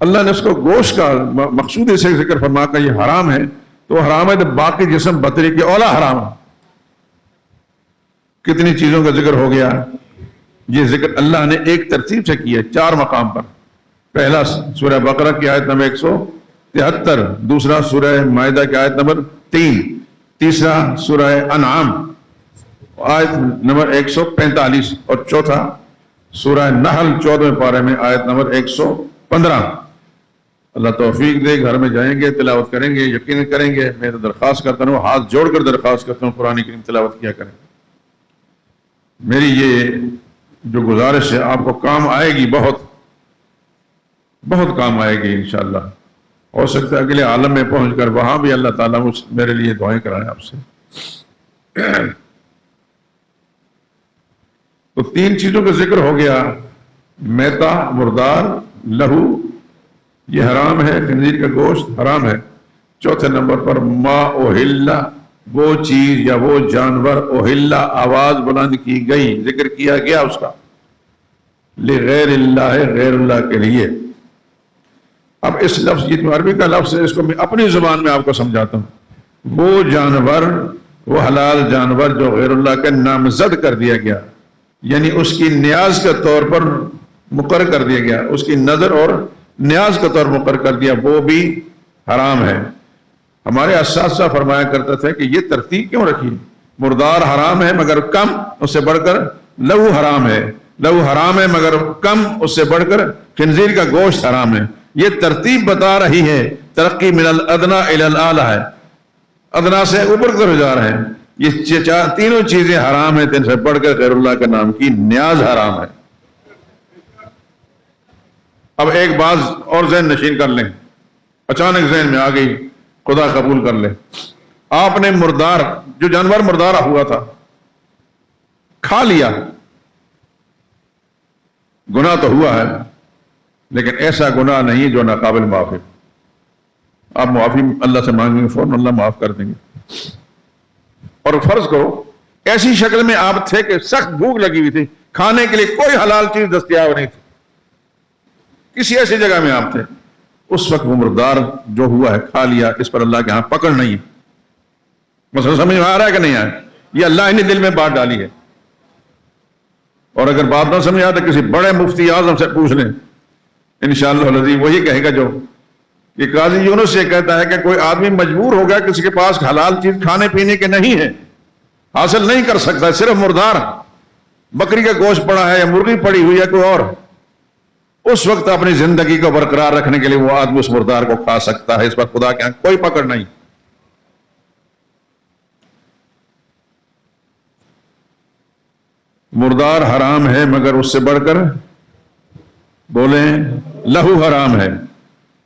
اللہ نے اس کو گوشت کا مقصودی سے ذکر فرما کر یہ حرام ہے، تو حرام ہے، تو باقی جسم بطری کے اولا حرام ہے. کتنی چیزوں کا ذکر ہو گیا. یہ ذکر اللہ نے ایک ترتیب سے کیا 4 مقام پر. پہلا سورہ بقرہ کی آیت نمبر 173، دوسرا سورہ مائدہ کی آیت نمبر 3، تیسرا سورہ انعام آیت نمبر 145، اور چوتھا سورہ نحل 14ویں پارے میں آیت نمبر 115. اللہ توفیق دے، گھر میں جائیں گے تلاوت کریں گے، یقین کریں گے. میں تو درخواست کرتا ہوں، ہاتھ جوڑ کر درخواست کرتا ہوں، قرآن کریم تلاوت کیا کریں. میری یہ جو گزارش ہے آپ کو کام آئے گی، بہت بہت کام آئے گی انشاءاللہ. ہو سکتا ہے اگلے عالم میں پہنچ کر وہاں بھی اللہ تعالیٰ میرے لیے دعائیں کرائیں آپ سے. تو 3 چیزوں کا ذکر ہو گیا، میتا مردار، لہو یہ حرام ہے، خنزیر کا گوشت حرام ہے. چوتھے نمبر پر ما اوہلا، وہ چیز یا وہ جانور، اوہلا آواز بلند کی گئی، ذکر کیا گیا اس کا، لغیر اللہ، غیر اللہ کے لیے. اب اس لفظ، یہ تو عربی کا لفظ ہے، اس کو میں اپنی زبان میں آپ کو سمجھاتا ہوں. وہ جانور، وہ حلال جانور جو غیر اللہ کا نامزد کر دیا گیا، یعنی اس کی نیاز کے طور پر مقرر کر دیا گیا، اس کی نظر اور نیاز کے طور مقرر کر دیا، وہ بھی حرام ہے. ہمارے اساتذہ فرمایا کرتے تھے کہ یہ ترتیب کیوں رکھی؟ مردار حرام ہے مگر کم، اس سے بڑھ کر لہو حرام ہے، لہو حرام ہے مگر کم، اس سے بڑھ کر خنزیر کا گوشت حرام ہے. یہ ترتیب بتا رہی ہے، ترقی من الادنا الی الاعلی ہے، ادنا سے اوپر کی طرف جا رہے ہیں. یہ تینوں چیزیں حرام ہیں، تین سے بڑھ کر غیر اللہ کے نام کی نیاز حرام ہے. اب ایک بات اور ذہن نشین کر لیں، اچانک ذہن میں آ گئی، خدا قبول کر لے. آپ نے مردار، جو جانور مردار ہوا تھا، کھا لیا، گناہ تو ہوا ہے، لیکن ایسا گناہ نہیں جو ناقابل معافی. آپ معافی اللہ سے مانگیں گے، فوراً اللہ معاف کر دیں گے. اور فرض کرو ایسی شکل میں آپ تھے کہ سخت بھوک لگی ہوئی تھی، کھانے کے لیے کوئی حلال چیز دستیاب نہیں تھی، کسی ایسی جگہ میں آپ تھے، اس وقت وہ مردار جو ہوا ہے کھا لیا، اس پر اللہ کے ہاں پکڑ نہیں. مسئلہ سمجھ میں آ رہا ہے کہ نہیں آیا؟ یہ اللہ نے دل میں بات ڈالی ہے. اور اگر بات نہ سمجھ آتا کسی بڑے مفتی اعظم سے پوچھ لیں، انشاءاللہ العزیز وہی کہے گا جو کہ قاضی یونس سے کہتا ہے کہ کوئی آدمی مجبور ہو گیا، کسی کے پاس حلال چیز کھانے پینے کے نہیں ہے، حاصل نہیں کر سکتا، صرف مردار بکری کا گوشت پڑا ہے یا مرغی پڑی ہوئی ہے کوئی اور، اس وقت اپنی زندگی کو برقرار رکھنے کے لیے وہ آدمی اس مردار کو کھا سکتا ہے. اس پر خدا کے ہاں کوئی پکڑ نہیں. مردار حرام ہے مگر اس سے بڑھ کر بولیں لہو حرام ہے.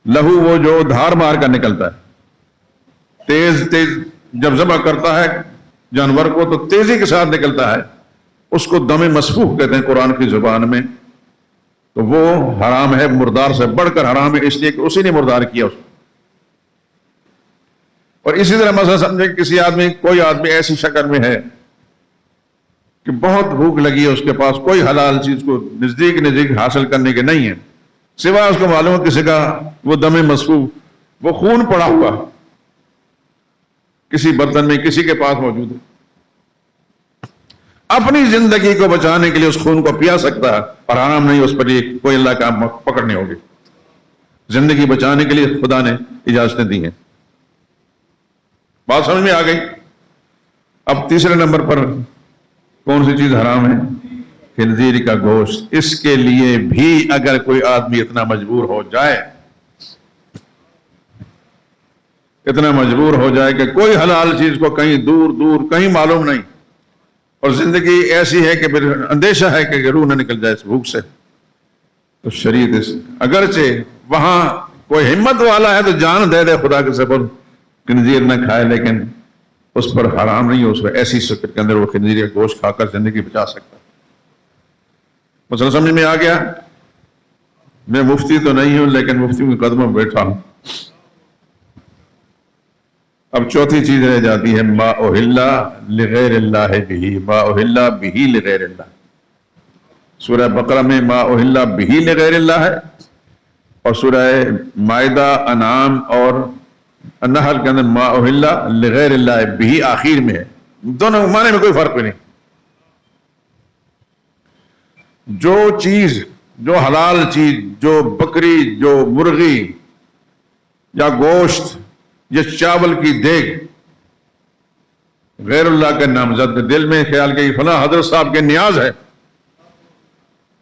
لہو وہ جو دھار مار کر نکلتا ہے، تیز تیز جب ذبح کرتا ہے جانور کو تو تیزی کے ساتھ نکلتا ہے، اس کو دم مسفوح کہتے ہیں قرآن کی زبان میں. تو وہ حرام ہے، مردار سے بڑھ کر حرام ہے، اس لیے کہ اسی نے مردار کیا اس کو. اور اسی طرح مسئلہ سمجھے کہ کسی آدمی، کوئی آدمی ایسی شکل میں ہے کہ بہت بھوک لگی ہے، اس کے پاس کوئی حلال چیز کو نزدیک حاصل کرنے کے نہیں ہے، سوائے اس کو معلوم ہے کسی کا وہ دم مسفوح، وہ خون پڑا ہوا، کسی برتن میں کسی کے پاس موجود ہے. اپنی زندگی کو بچانے کے لیے اس خون کو پیا سکتا ہے اور حرام نہیں، اس پر یہ کوئی اللہ کا پکڑ نہیں ہوگی. زندگی بچانے کے لیے خدا نے اجازتیں دی ہیں. بات سمجھ میں آ گئی؟ اب تیسرے نمبر پر کون سی چیز حرام ہے؟ خنزیر کا گوشت. اس کے لیے بھی اگر کوئی آدمی اتنا مجبور ہو جائے، اتنا مجبور ہو جائے کہ کوئی حلال چیز کو کہیں دور دور کہیں معلوم نہیں، اور زندگی ایسی ہے کہ پھر اندیشہ ہے کہ روح نہ نکل جائے اس بھوک سے، تو شریعت اگرچہ وہاں کوئی ہمت والا ہے تو جان دے دے خدا کے سبب خنزیر نہ کھائے، لیکن اس پر حرام نہیں ہو، اس پر ایسی شکل کے اندر وہ خنزیر کا گوشت کھا کر زندگی بچا سکتا. مسئلہ سمجھ میں آ گیا؟ میں مفتی تو نہیں ہوں لیکن مفتیوں کے قدموں میں بیٹھا ہوں. اب چوتھی چیز رہ جاتی ہے ما اہل لغیر اللہ بہ، ما اہل بہ لغیر اللہ. سورہ بقرہ میں ما اہل بہ لغیر اللہ ہے، اور سورہ مائدہ، انعام اور النحل کے اندر ما اہل لغیر اللہ بہ آخر میں ہے. دونوں معنی میں کوئی فرق نہیں. جو چیز، جو حلال چیز، جو بکری، جو مرغی یا گوشت یا چاول کی دیگ غیر اللہ کے نامزد کے دل میں خیال کہ فلاں حضرت صاحب کے نیاز ہے،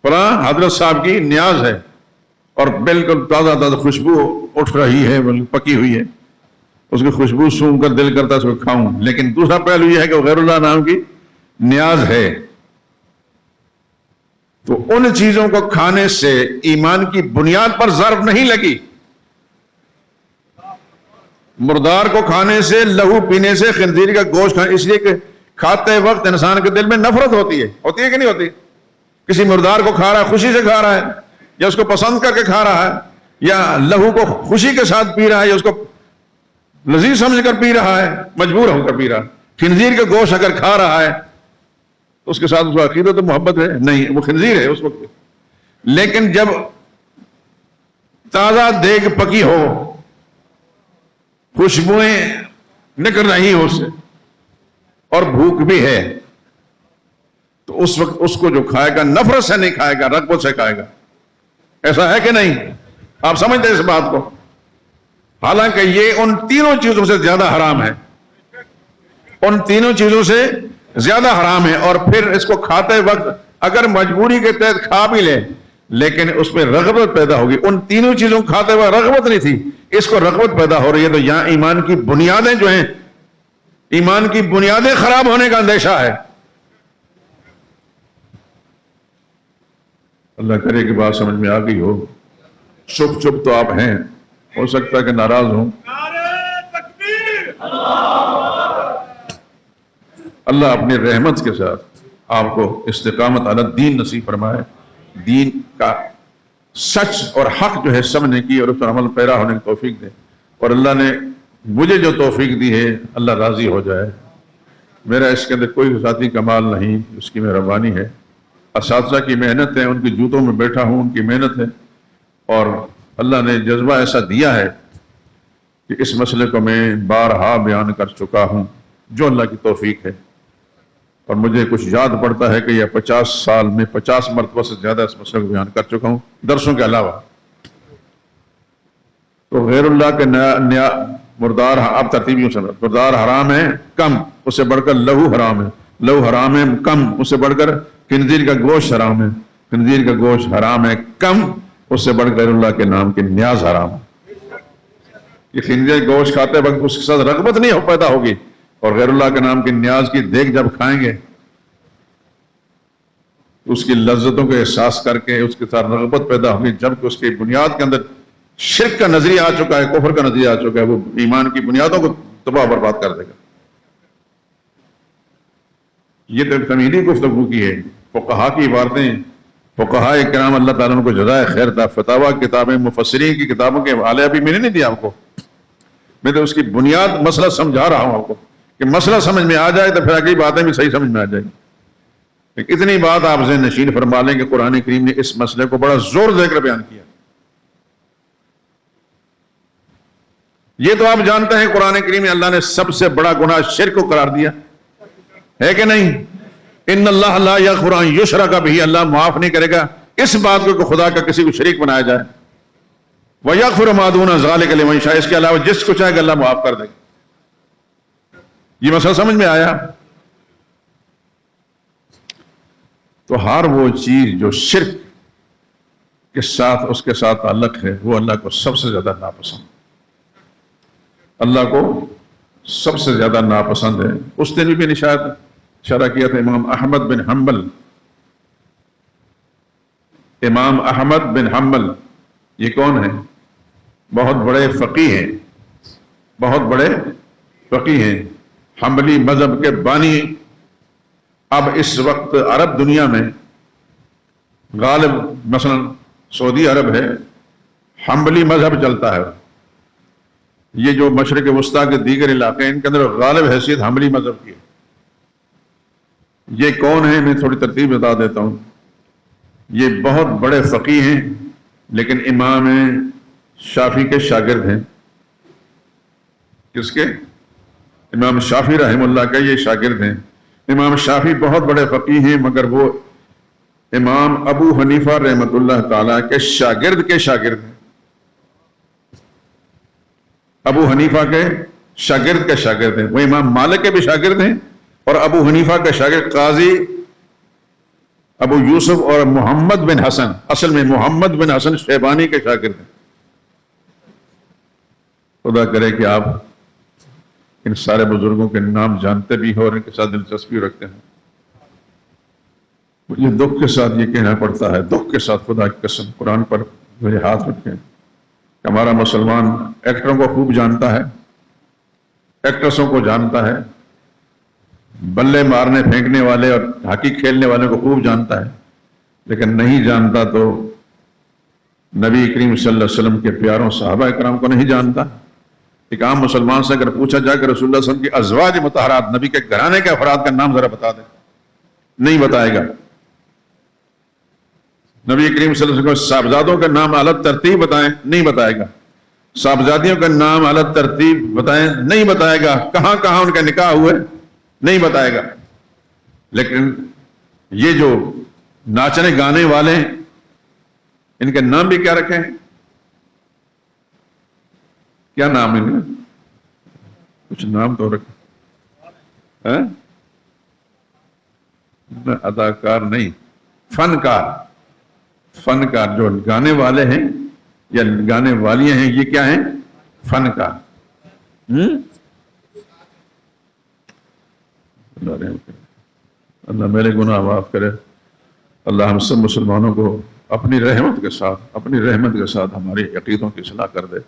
فلاں حضرت صاحب کی نیاز ہے، اور بالکل تازہ تازہ خوشبو اٹھ رہی ہے، پکی ہوئی ہے، اس کی خوشبو سونگھ کر دل کرتا ہے اس کو کھاؤں. لیکن دوسرا پہلو یہ ہے کہ وہ غیر اللہ نام کی نیاز ہے. تو ان چیزوں کو کھانے سے ایمان کی بنیاد پر ضرب نہیں لگی. مردار کو کھانے سے، لہو پینے سے، خنزیر کا گوشت کھانے، اس لیے کہ کھاتے وقت انسان کے دل میں نفرت ہوتی ہے کہ نہیں ہوتی؟ کسی مردار کو کھا رہا ہے، خوشی سے کھا رہا ہے، یا اس کو پسند کر کے کھا رہا ہے، یا لہو کو خوشی کے ساتھ پی رہا ہے، یا اس کو لذیذ سمجھ کر پی رہا ہے، مجبور ہو کر پی رہا ہے. خنزیر کا گوشت اگر کھا رہا ہے تو اس کے ساتھ اس کو عقیدت و محبت ہے نہیں، وہ خنزیر ہے اس وقت. لیکن جب تازہ دیگ پکی ہو، خوشبوئیں نکل رہی ہو اس سے، اور بھوک بھی ہے، تو اس وقت اس کو جو کھائے گا نفرت سے نہیں کھائے گا، رغبت سے کھائے گا. ایسا ہے کہ نہیں؟ آپ سمجھتے ہیں اس بات کو؟ حالانکہ یہ ان تینوں چیزوں سے زیادہ حرام ہے، ان تینوں چیزوں سے زیادہ حرام ہے. اور پھر اس کو کھاتے وقت اگر مجبوری کے تحت کھا بھی لے لیکن اس میں رغبت پیدا ہوگی. ان تینوں چیزوں کو کھاتے وقت رغبت نہیں تھی، اس کو رغبت پیدا ہو رہی ہے، تو یہاں ایمان کی بنیادیں جو ہیں، ایمان کی بنیادیں خراب ہونے کا اندیشہ ہے. اللہ کرے کہ بات سمجھ میں آ گئی ہو. چپ چپ تو آپ ہیں، ہو سکتا ہے کہ ناراض ہوں. اللہ اپنی رحمت کے ساتھ آپ کو استقامت علی الدین نصیب فرمائے، دین کا سچ اور حق جو ہے سمجھنے کی اور اس پر عمل پیرا ہونے کی توفیق دے. اور اللہ نے مجھے جو توفیق دی ہے اللہ راضی ہو جائے. میرا اس کے اندر کوئی ذاتی کمال نہیں، اس کی مہربانی ہے. اساتذہ کی محنت ہے، ان کی جوتوں میں بیٹھا ہوں، ان کی محنت ہے، اور اللہ نے جذبہ ایسا دیا ہے کہ اس مسئلے کو میں بارہا بیان کر چکا ہوں، جو اللہ کی توفیق ہے. اور مجھے کچھ یاد پڑتا ہے کہ یہ 50 سال میں 50 مرتبہ سے زیادہ اس مسئلے کو بیان کر چکا ہوں درسوں کے علاوہ. تو غیر اللہ کے مردار، آپ ترتیب یوں سمجھ، مردار حرام ہے کم، اس سے بڑھ کر لہو حرام ہے، لہو حرام ہے کم، اس سے بڑھ کر خنزیر کا گوشت حرام ہے، خنزیر کا گوشت حرام ہے کم، اس سے بڑھ کر غیر اللہ کے نام کی نیاز حرام ہے. یہ خنزیر کا گوشت کھاتے وقت اس کے ساتھ رغبت نہیں پیدا ہوگی، اور غیر اللہ کے نام کی نیاز کی دیگ جب کھائیں گے اس کی لذتوں کو احساس کر کے اس کے ساتھ رغبت پیدا ہوگی، جبکہ اس کی بنیاد کے اندر شرک کا نظریہ آ چکا ہے، کفر کا نظریہ آ چکا ہے، وہ ایمان کی بنیادوں کو تباہ برباد کر دے گا. یہ تو تمہیدی گفتگو کی ہے. فقہا کی عبارتیں، فقہاء کرام اللہ تعالیٰ کو جزائے خیر تھا، فتاویٰ کتابیں، مفسرین کی کتابوں کے حوالے ابھی میں نے نہیں دیا آپ کو، میں تو اس کی بنیاد مسئلہ سمجھا رہا ہوں آپ کو کہ مسئلہ سمجھ میں آ جائے تو پھر اگلی باتیں بھی صحیح سمجھ میں آ جائیں گی. اتنی بات آپ ذہن نشین فرما لیں کہ قرآن کریم نے اس مسئلے کو بڑا زور دے کر بیان کیا. یہ تو آپ جانتے ہیں قرآن کریم میں اللہ نے سب سے بڑا گناہ شرک کو قرار دیا ہے کہ نہیں؟ ان اللہ لا یغفر ان یشرک بہ، اللہ معاف نہیں کرے گا اس بات کو کہ خدا کا کسی کو شریک بنایا جائے. وَيَغْفِرُ مَا دُونَ ذَلِكَ لِمَن يَشَاءُ، اس کے علاوہ جس کو چاہے کہ اللہ معاف کر دے. یہ مسئلہ سمجھ میں آیا؟ تو ہر وہ چیز جو شرک کے ساتھ اس کے ساتھ تعلق ہے وہ اللہ کو سب سے زیادہ ناپسند، اللہ کو سب سے زیادہ ناپسند ہے. اس دن بھی اشارہ کیا تھا امام احمد بن حنبل. امام احمد بن حنبل یہ کون ہیں؟ بہت بڑے فقیہ ہیں، بہت بڑے فقیہ ہیں، حنبلی مذہب کے بانی. اب اس وقت عرب دنیا میں غالب مثلا سعودی عرب ہے، حنبلی مذہب چلتا ہے. یہ جو مشرق وسطیٰ کے دیگر علاقے ہیں ان کے اندر غالب حیثیت حنبلی مذہب کی ہے. یہ کون ہیں؟ میں تھوڑی ترتیب بتا دیتا ہوں. یہ بہت بڑے فقیہ ہیں لیکن امام شافعی کے شاگرد ہیں. کس کے؟ امام شافعی رحم اللہ کے یہ شاگرد ہیں. امام شافعی بہت بڑے فقیہ ہیں مگر وہ امام ابو حنیفہ رحمۃ اللہ تعالیٰ کے شاگرد کے شاگرد ہیں. ابو حنیفہ کے شاگرد کے شاگرد ہیں. وہ امام مالک کے بھی شاگرد ہیں اور ابو حنیفہ کے شاگرد قاضی ابو یوسف اور محمد بن حسن، اصل میں محمد بن حسن شیبانی کے شاگرد ہیں. خدا کرے کہ آپ ان سارے بزرگوں کے نام جانتے بھی ہو اور ان کے ساتھ دلچسپی رکھتے ہیں. مجھے دکھ کے ساتھ یہ کہنا پڑتا ہے، دکھ کے ساتھ خدا کی قسم قرآن پر میرے ہاتھ رکھیں کہ ہمارا مسلمان ایکٹروں کو خوب جانتا ہے، ایکٹرسوں کو جانتا ہے، بلے مارنے پھینکنے والے اور ہاکی کھیلنے والے کو خوب جانتا ہے، لیکن نہیں جانتا تو نبی کریم صلی اللہ علیہ وسلم کے پیاروں صحابہ کرام کو نہیں جانتا. ایک عام مسلمان سے اگر پوچھا جائے کہ رسول اللہ صلی اللہ علیہ وسلم کی ازواج مطہرات، نبی کے گھرانے کے افراد کا نام ذرا بتا دیں، نہیں بتائے گا. نبی کریم صلی اللہ علیہ وسلم کو صاحبزادوں کا نام الگ ترتیب بتائیں، نہیں بتائے گا. صاحبزادیوں کا نام الگ ترتیب بتائیں، نہیں بتائے گا. کہاں کہاں ان کا نکاح ہوئے، نہیں بتائے گا. لیکن یہ جو ناچنے گانے والے ان کے نام بھی کیا رکھے ہیں؟ کیا نام ہے ان کا؟ کچھ نام تو رکھے. اداکار نہیں، فنکار. فنکار جو گانے والے ہیں یا گانے والیاں ہیں یہ کیا ہیں؟ فنکار. اللہ میرے گناہ معاف کرے. اللہ ہم سب مسلمانوں کو اپنی رحمت کے ساتھ ہماری عقیدوں کی اصلاح کر دے.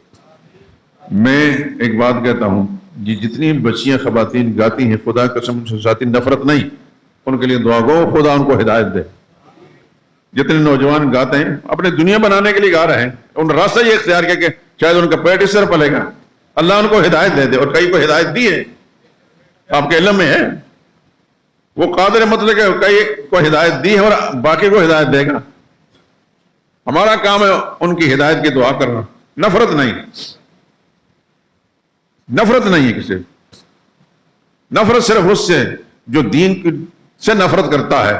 میں ایک بات کہتا ہوں، یہ جتنی بچیاں خواتین گاتی ہیں خدا قسم سے ذاتی نفرت نہیں، ان کے لیے دعا گو خدا ان کو ہدایت دے. جتنے نوجوان گاتے ہیں اپنے دنیا بنانے کے لیے گا رہے ہیں، ان راستہ یہ اختیار کیا کہ شاید ان کا پیٹ اس طرح پلے گا. اللہ ان کو ہدایت دے دے. اور کئی کو ہدایت دی ہے، آپ کے علم میں ہے. وہ قادر مطلق ہے، کئی کو ہدایت دی ہے اور باقی کو ہدایت دے گا. ہمارا کام ہے ان کی ہدایت کی دعا کرنا. نفرت نہیں، نفرت نہیں ہے کسی. نفرت صرف اس سے جو دین سے نفرت کرتا ہے.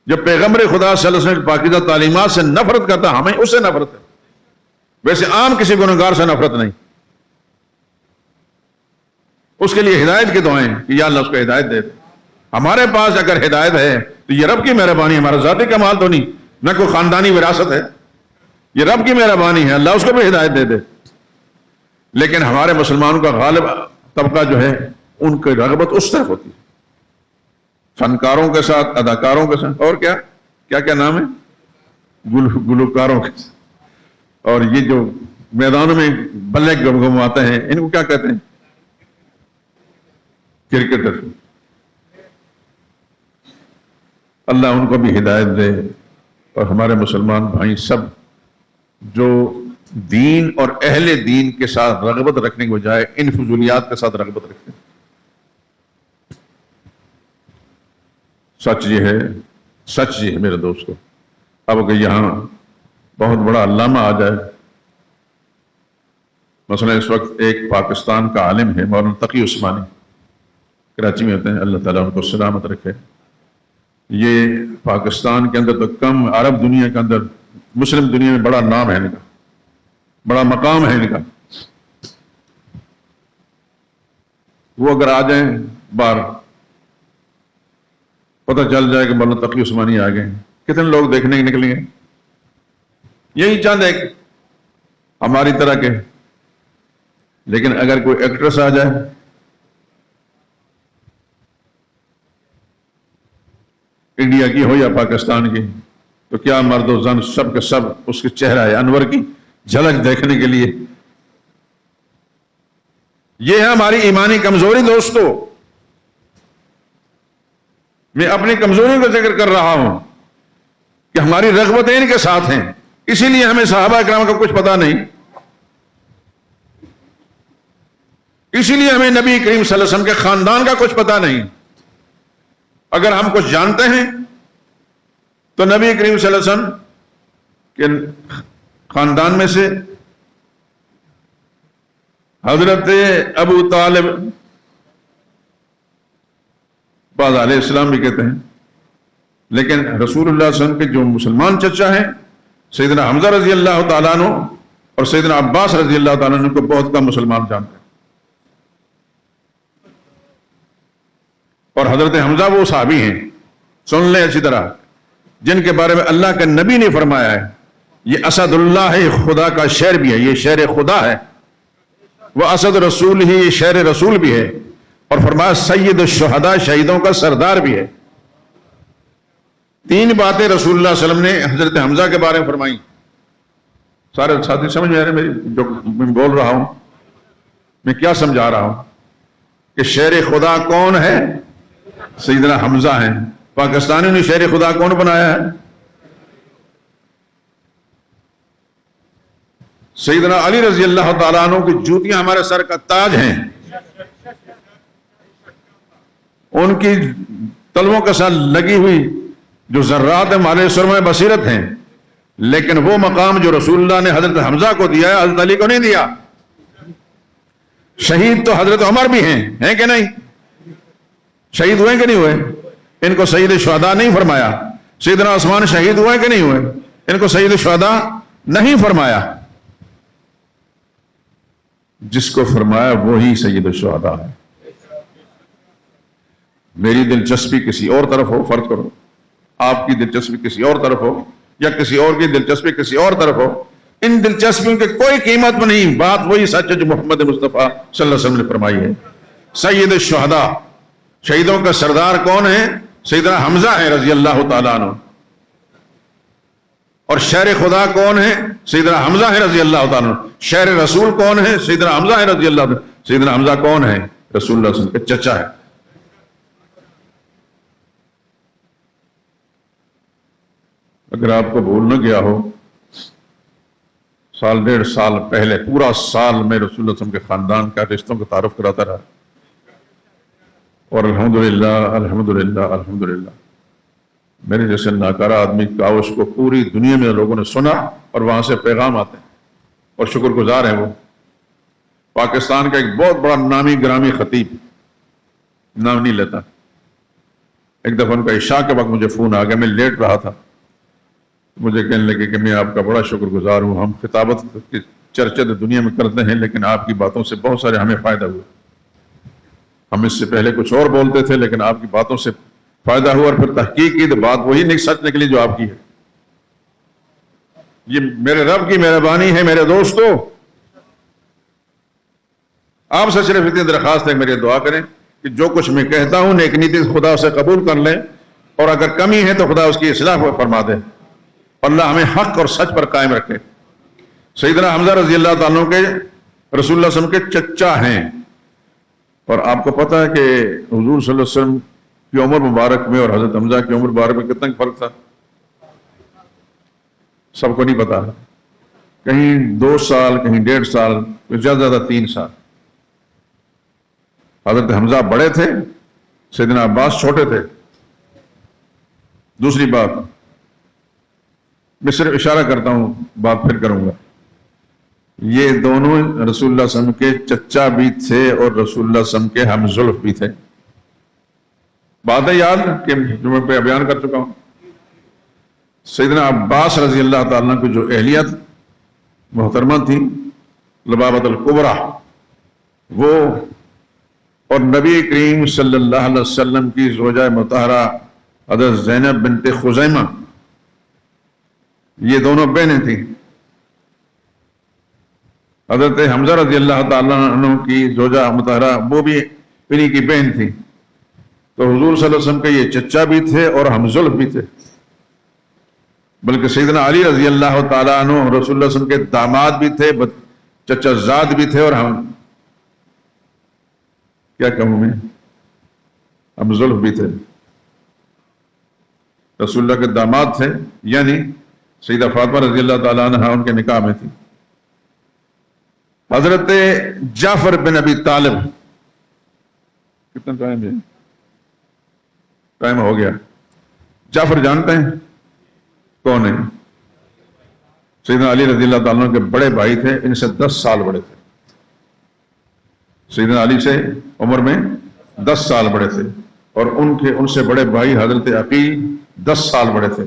جب پیغمبر خدا صلی اللہ علیہ وسلم پاکیزہ تعلیمات سے نفرت کرتا ہے، ہمیں اس سے نفرت ہے. ویسے عام کسی گنہگار سے نفرت نہیں. اس کے لیے ہدایت کی دعائیں کہ یا اللہ اس کو ہدایت دے. ہمارے پاس اگر ہدایت ہے تو یہ رب کی مہربانی، ہمارا ذاتی کمال تو نہیں، نہ کوئی خاندانی وراثت ہے، یہ رب کی مہربانی ہے. اللہ اس کو بھی ہدایت دے دے. لیکن ہمارے مسلمانوں کا غالب طبقہ جو ہے ان کی رغبت اس طرف ہوتی ہے، فنکاروں کے ساتھ، اداکاروں کے ساتھ، اور کیا نام ہے، گلوکاروں کے ساتھ. اور یہ جو میدانوں میں بلے گمگماتے ہیں ان کو کیا کہتے ہیں؟ کرکٹر. اللہ ان کو بھی ہدایت دے. اور ہمارے مسلمان بھائی سب جو دین اور اہل دین کے ساتھ رغبت رکھنے کے بجائے ان فضولیات کے ساتھ رغبت رکھتے ہیں. سچ یہ ہے میرے دوستو. اب اگر یہاں بہت بڑا علامہ آ جائے مثلا اس وقت ایک پاکستان کا عالم ہے مولانا تقی عثمانی، کراچی میں ہوتے ہیں، اللہ تعالیٰ ان کو سلامت رکھے. یہ پاکستان کے اندر تو کم، عرب دنیا کے اندر، مسلم دنیا میں بڑا نام ہے ان کا، بڑا مقام ہے ان کا. وہ اگر آ جائیں باہر، پتہ چل جائے کہ مولانا تقی عثمانی آ گئے، کتنے لوگ دیکھنے کے نکلیں گے؟ یہی چند ایک ہماری طرح کے. لیکن اگر کوئی ایکٹریس آ جائے، انڈیا کی ہو یا پاکستان کی، تو کیا مرد و زن سب کے سب اس کے چہرہ انور کی جھلک دیکھنے کے لیے. یہ ہے ہماری ایمانی کمزوری. دوستو، میں اپنی کمزوریوں کا ذکر کر رہا ہوں کہ ہماری رغبتیں ان کے ساتھ ہیں، اسی لیے ہمیں صحابہ کرام کا کچھ پتہ نہیں، اسی لیے ہمیں نبی کریم صلی اللہ علیہ وسلم کے خاندان کا کچھ پتہ نہیں. اگر ہم کچھ جانتے ہیں تو نبی کریم صلی اللہ علیہ وسلم کے خاندان میں سے حضرت ابو طالب، بعض علیہ السلام بھی کہتے ہیں، لیکن رسول اللہ صلی اللہ علیہ وسلم کے جو مسلمان چچا ہیں سیدنا حمزہ رضی اللہ تعالیٰ عنہ اور سیدنا عباس رضی اللہ تعالیٰ عنہ کو بہت کم مسلمان جانتے ہیں. اور حضرت حمزہ وہ صحابی ہیں، سن لیں اچھی طرح، جن کے بارے میں اللہ کے نبی نے فرمایا ہے یہ اسد اللہ ہے، خدا کا شیر بھی ہے، یہ شیر خدا ہے. وہ اسد رسول ہی، یہ شیر رسول بھی ہے. اور فرمایا سید الشہداء، شہیدوں کا سردار بھی ہے. تین باتیں رسول اللہ صلی اللہ علیہ وسلم نے حضرت حمزہ کے بارے میں فرمائی. سارے ساتھی سمجھ میں آ رہے ہیں میری جو میں بول رہا ہوں، میں کیا سمجھا رہا ہوں؟ کہ شیر خدا کون ہے؟ سیدنا حمزہ ہیں. پاکستانیوں نے شیر خدا کون بنایا ہے؟ سیدنا علی رضی اللہ تعالیٰ عنہ کی جوتیاں ہمارے سر کا تاج ہیں، ان کی تلووں کے ساتھ لگی ہوئی جو ذرات ہمارے سرمۂ بصیرت ہیں. لیکن وہ مقام جو رسول اللہ نے حضرت حمزہ کو دیا ہے حضرت علی کو نہیں دیا. شہید تو حضرت عمر بھی ہیں کہ نہیں؟ شہید ہوئے کہ نہیں ہوئے؟ ان کو سید شہداء نہیں فرمایا. سیدنا عثمان شہید ہوئے کہ نہیں ہوئے؟ ان کو سید شہداء نہیں فرمایا. جس کو فرمایا وہی سید الشہداء ہے. میری دلچسپی کسی اور طرف ہو، فرض کرو آپ کی دلچسپی کسی اور طرف ہو یا کسی اور کی دلچسپی کسی اور طرف ہو، ان دلچسپیوں کی کوئی قیمت نہیں. بات وہی سچ ہے جو محمد مصطفیٰ صلی اللہ علیہ وسلم نے فرمائی ہے. سید الشہداء، شہیدوں کا سردار کون ہے؟ سیدنا حمزہ ہیں رضی اللہ تعالیٰ عنہ. اور شیر خدا کون ہے؟ سیدنا حمزہ ہیں رضی اللہ تعالیٰ عنہ. شیر رسول کون ہے؟ سیدنا حمزہ ہیں رضی اللہ تعالیٰ عنہ. سیدنا حمزہ کون ہے؟ رسول اللہ صلی اللہ علیہ وسلم کے چچا ہے. اگر آپ کو بھول نہ گیا ہو، سال ڈیڑھ سال پہلے پورا سال میں رسول اللہ صلی اللہ علیہ وسلم کے خاندان کا رشتوں کا تعارف کراتا رہا. اور الحمدللہ الحمدللہ الحمدللہ میرے جیسے ناکارہ آدمی کاوش کو پوری دنیا میں لوگوں نے سنا اور وہاں سے پیغام آتے ہیں اور شکر گزار ہیں. وہ پاکستان کا ایک بہت بڑا نامی گرامی خطیب، نام نہیں لیتا، ایک دفعہ ان کا عشاء کے وقت مجھے فون آ گیا، میں لیٹ رہا تھا، مجھے کہنے لگے کہ میں آپ کا بڑا شکر گزار ہوں، ہم خطابت کی چرچے دنیا میں کرتے ہیں لیکن آپ کی باتوں سے بہت سارے ہمیں فائدہ ہوا. ہم اس سے پہلے کچھ اور بولتے تھے لیکن آپ کی باتوں سے فائدہ ہوا، اور پھر تحقیق کی تو بات وہی نہیں سچ نکلی جو آپ کی ہے. یہ میرے رب کی مہربانی ہے. میرے دوستو، آپ سے صرف اتنی درخواست ہے، میری دعا کریں کہ جو کچھ میں کہتا ہوں نیک نیتی خدا اسے قبول کر لیں، اور اگر کمی ہے تو خدا اس کی اصلاح فرما دے. اللہ ہمیں حق اور سچ پر قائم رکھے. سیدنا حمزہ رضی اللہ تعالیٰ عنہ کے رسول اللہ صلی اللہ علیہ وسلم کے چچا ہیں. اور آپ کو پتا ہے کہ حضور صلی اللہ علیہ وسلم کی عمر مبارک میں اور حضرت حمزہ کی عمر مبارک میں کتنا فرق تھا؟ سب کو نہیں پتا. کہیں 2 سال، کہیں 1.5 سال، زیادہ زیادہ 3 سال. حضرت حمزہ بڑے تھے، سیدنا عباس چھوٹے تھے. دوسری بات، میں صرف اشارہ کرتا ہوں، بات پھر کروں گا. یہ دونوں رسول اللہ صلی اللہ علیہ وسلم کے چچا بھی تھے اور رسول اللہ صلی اللہ علیہ وسلم کے ہم زلف بھی تھے. بات ہے یاد کہ جو میں پہ بیان کر چکا ہوں. سیدنا عباس رضی اللہ تعالیٰ عنہ کی جو اہلیت محترمہ تھی لبابۃ الکبریٰ، وہ اور نبی کریم صلی اللہ علیہ وسلم کی زوجہ مطہرہ حضرت زینب بنت خزیمہ، یہ دونوں بہنیں تھیں. حضرت حمزہ رضی اللہ تعالیٰ عنہ کی زوجہ مطہرہ وہ بھی انہی کی بہن تھی. تو حضور صلی اللہ علیہ وسلم کے یہ چچا بھی تھے اور ہم زلف بھی تھے. بلکہ سیدنا علی رضی اللہ تعالیٰ عنہ رسول اللہ صلی اللہ علیہ وسلم کے داماد بھی تھے، چچا زاد بھی تھے، اور ہم کیا کہوں میں ہم زلف بھی تھے. رسول اللہ کے داماد تھے، یعنی سیدہ فاطمہ رضی اللہ تعالیٰ عنہ ان کے نکاح میں تھی. حضرت جعفر بن ابی طالب، کتنا ٹائم ہے؟ ٹائم ہو گیا. جعفر جانتے ہیں کون ہے؟ سیدنا علی رضی اللہ تعالیٰ عنہ کے بڑے بھائی تھے، ان سے 10 سال بڑے تھے. سیدنا علی سے عمر میں 10 سال بڑے تھے، اور ان سے بڑے بھائی حضرت عقیل 10 سال بڑے تھے.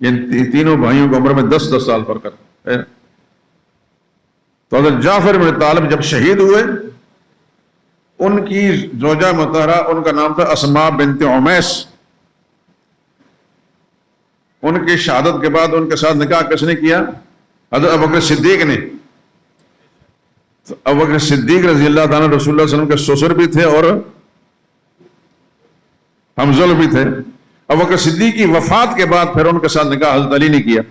یہ تینوں بھائیوں کی عمر میں 10 سال فرق ہے. تو حضرت جعفر بن طالب جب شہید ہوئے، ان کی زوجہ مطہرہ، ان کا نام تھا اسماء بنت عمیس. ان کی شہادت کے بعد ان کے ساتھ نکاح کس نے کیا؟ حضرت ابوبکر صدیق نے. تو ابوبکر صدیق رضی اللہ تعالیٰ رسول اللہ صلی اللہ علیہ وسلم کے سسر بھی تھے اور ہمزل بھی تھے. ابوبکر صدیق کی وفات کے بعد پھر ان کے ساتھ نکاح حضرت علی نے کیا.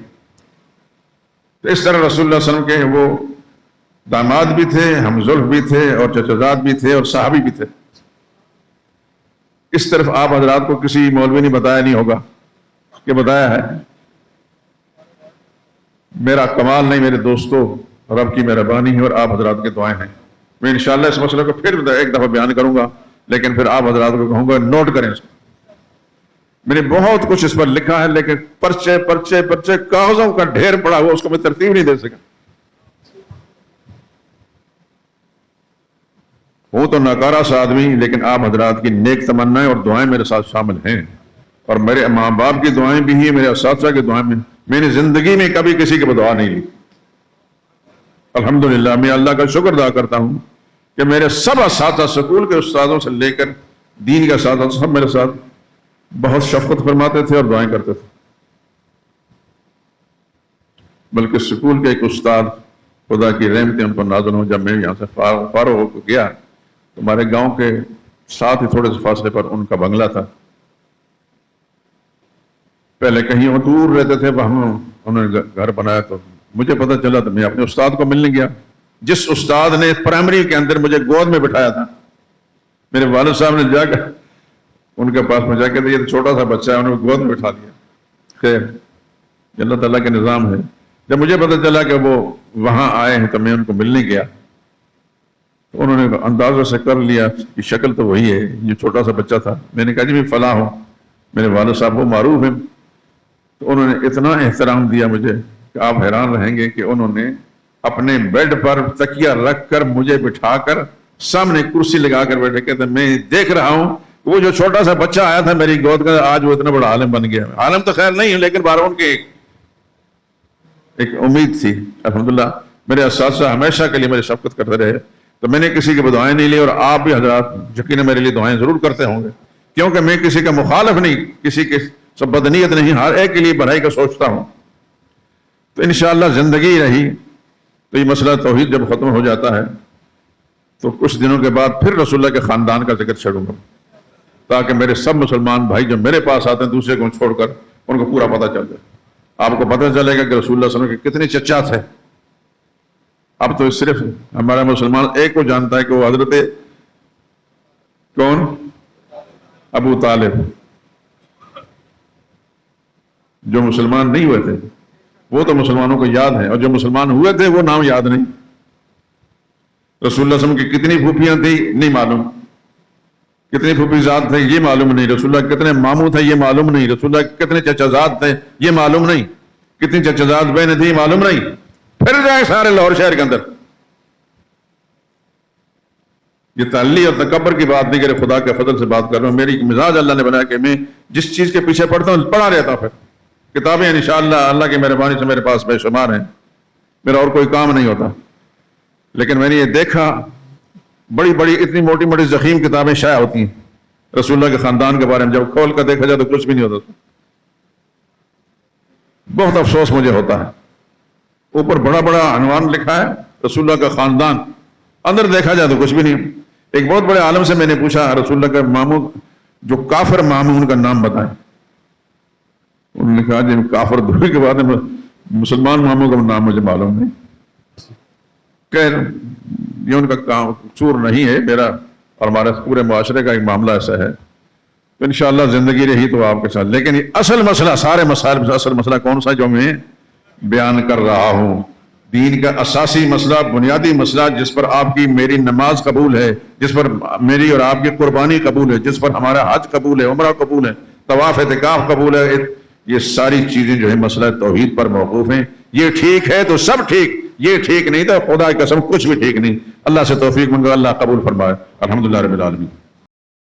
تو اس طرح رسول اللہ صلی اللہ علیہ وسلم کے وہ داماد بھی تھے، ہمزل بھی تھے، اور چچازاد بھی تھے، اور صحابی بھی تھے. اس طرف آپ حضرات کو کسی مولوی نے بتایا نہیں ہوگا کہ بتایا ہے. میرا کمال نہیں میرے دوستو، رب کی مہربانی ہے اور آپ حضرات کے دعائیں ہیں. میں انشاءاللہ اس مسئلے کو پھر ایک دفعہ بیان کروں گا، لیکن پھر آپ حضرات کو کہوں گا نوٹ کریں اس کو. میں نے بہت کچھ اس پر لکھا ہے، لیکن پرچے پرچے پرچے کاغذوں کا ڈھیر پڑا ہوا، اس کو میں ترتیب نہیں دے سکا. ہوں تو ناکارہ سا آدمی، لیکن آپ حضرات کی نیک تمنائیں اور دعائیں میرے ساتھ شامل ہیں، اور میرے ماں باپ کی دعائیں بھی ہیں، میرے اساتذہ کی دعائیں بھی. میں نے زندگی میں کبھی کسی کی دعا نہیں لی. الحمدللہ میں اللہ کا شکر ادا کرتا ہوں کہ میرے سب اساتذہ، سکول کے استادوں سے لے کر دین کے اساتذہ، سب میرے ساتھ بہت شفقت فرماتے تھے اور دعائیں کرتے تھے. بلکہ سکول کے ایک استاد، خدا کی رحمتیں ان پر نازل ہوں، جب میں یہاں سے فارغ ہو کے گیا تو ہمارے گاؤں کے ساتھ ہی تھوڑے سے فاصلے پر ان کا بنگلہ تھا. پہلے کہیں وہ دور رہتے تھے، انہوں نے گھر بنایا. تو مجھے پتہ چلا تو میں اپنے استاد کو ملنے گیا، جس استاد نے پرائمری کے اندر مجھے گود میں بٹھایا تھا. میرے والد صاحب نے جا کر ان کے پاس میں جا کے یہ تو چھوٹا سا بچہ ہے، انہوں نے گود میں بٹھا دیا. خیر، اللہ تعالیٰ کے نظام ہے. جب مجھے پتہ چلا کہ وہ وہاں آئے ہیں تو میں ان کو ملنے گیا. تو انہوں نے اندازہ سے کر لیا کہ شکل تو وہی ہے، یہ چھوٹا سا بچہ تھا. میں نے کہا جی میں فلاں ہوں. میرے والد صاحب وہ معروف ہیں. تو انہوں نے اتنا احترام دیا مجھے کہ آپ حیران رہیں گے کہ انہوں نے اپنے بیڈ پر تکیہ رکھ کر مجھے بٹھا کر سامنے کرسی لگا کر بیٹھے. کہتے میں دیکھ رہا ہوں وہ جو چھوٹا سا بچہ آیا تھا میری گود کا، آج وہ اتنا بڑا عالم بن گیا. عالم تو خیر نہیں ہے، لیکن بارہ ان کی ایک امید تھی. الحمدللہ میرے اساتذہ ہمیشہ کے لیے میری شفقت کرتے رہے. تو میں نے کسی کی دعائیں نہیں لی، اور آپ بھی حضرات یقیناً میرے لیے دعائیں ضرور کرتے ہوں گے، کیونکہ میں کسی کا مخالف نہیں، کسی کے سب بدنیت نہیں، ہر ایک کے لیے بھلائی کا سوچتا ہوں. تو انشاءاللہ زندگی رہی تو یہ مسئلہ توحید جب ختم ہو جاتا ہے تو کچھ دنوں کے بعد پھر رسول اللہ کے خاندان کا ذکر چھڑوں گا، تاکہ میرے سب مسلمان بھائی جو میرے پاس آتے ہیں دوسرے کو چھوڑ کر ان کو پورا پتہ چل جائے. آپ کو پتہ چلے گا کہ رسول اللہ صلی اللہ علیہ وسلم کے کتنے چچا تھے. اب تو صرف ہمارا مسلمان ایک کو جانتا ہے کہ وہ حضرت کون؟ ابو طالب. جو مسلمان نہیں ہوئے تھے وہ تو مسلمانوں کو یاد ہے، اور جو مسلمان ہوئے تھے وہ نام یاد نہیں. رسول اللہ صلی اللہ علیہ وسلم کی کتنی پھوپھیاں تھیں نہیں معلوم، کتنے پھوپھی زاد تھے یہ معلوم نہیں. رسول اللہ کتنے ماموں تھے یہ معلوم نہیں. رسول اللہ کتنے چچا زاد تھے یہ معلوم نہیں. کتنی چچا زاد بہنیں تھیں یہ معلوم نہیں. پھر جائے سارے لاہور شہر کے اندر. یہ تعلی اور تکبر کی بات نہیں کہ خدا کے فضل سے بات کر رہا ہوں. میری مزاج اللہ نے بنایا کہ میں جس چیز کے پیچھے پڑھتا ہوں پڑھا رہتا ہوں. پھر کتابیں انشاءاللہ اللہ کی مہربانی سے میرے پاس بے شمار ہیں. میرا اور کوئی کام نہیں ہوتا. لیکن میں نے یہ دیکھا بڑی بڑی اتنی موٹی موٹی ضخیم کتابیں شائع ہوتی ہیں رسول اللہ کے خاندان کے بارے میں. جب کھول کر دیکھا جائے تو کچھ بھی نہیں ہوتا. بہت افسوس مجھے ہوتا ہے. اوپر بڑا بڑا عنوان لکھا ہے رسول اللہ کا خاندان, اندر دیکھا جائے تو کچھ بھی نہیں. ایک بہت بڑے عالم سے میں نے پوچھا رسول اللہ کا ماموں جو کافر ماموں ان کا نام بتائیں. انہوں نے کہا جی کافر دوری کے بعد مسلمان ماموں کا نام مجھے معلوم نہیں. خیر یہ ان کا قصور نہیں ہے, میرا اور ہمارے پورے معاشرے کا ایک معاملہ ایسا ہے. تو انشاءاللہ زندگی رہی تو آپ کے ساتھ. لیکن یہ اصل مسئلہ, سارے مسائل میں اصل مسئلہ کون سا جو میں بیان کر رہا ہوں, دین کا اساسی مسئلہ, بنیادی مسئلہ جس پر آپ کی میری نماز قبول ہے, جس پر میری اور آپ کی قربانی قبول ہے, جس پر ہمارا حج قبول ہے, عمرہ قبول ہے, طواف اعتکاف قبول ہے, یہ ساری چیزیں جو ہے مسئلہ توحید پر موقوف ہیں. یہ ٹھیک ہے تو سب ٹھیک, یہ ٹھیک نہیں تو خدا کی قسم کچھ بھی ٹھیک نہیں. اللہ سے توفیق منگو, اللہ قبول فرمائے. الحمدللہ رب العالمین.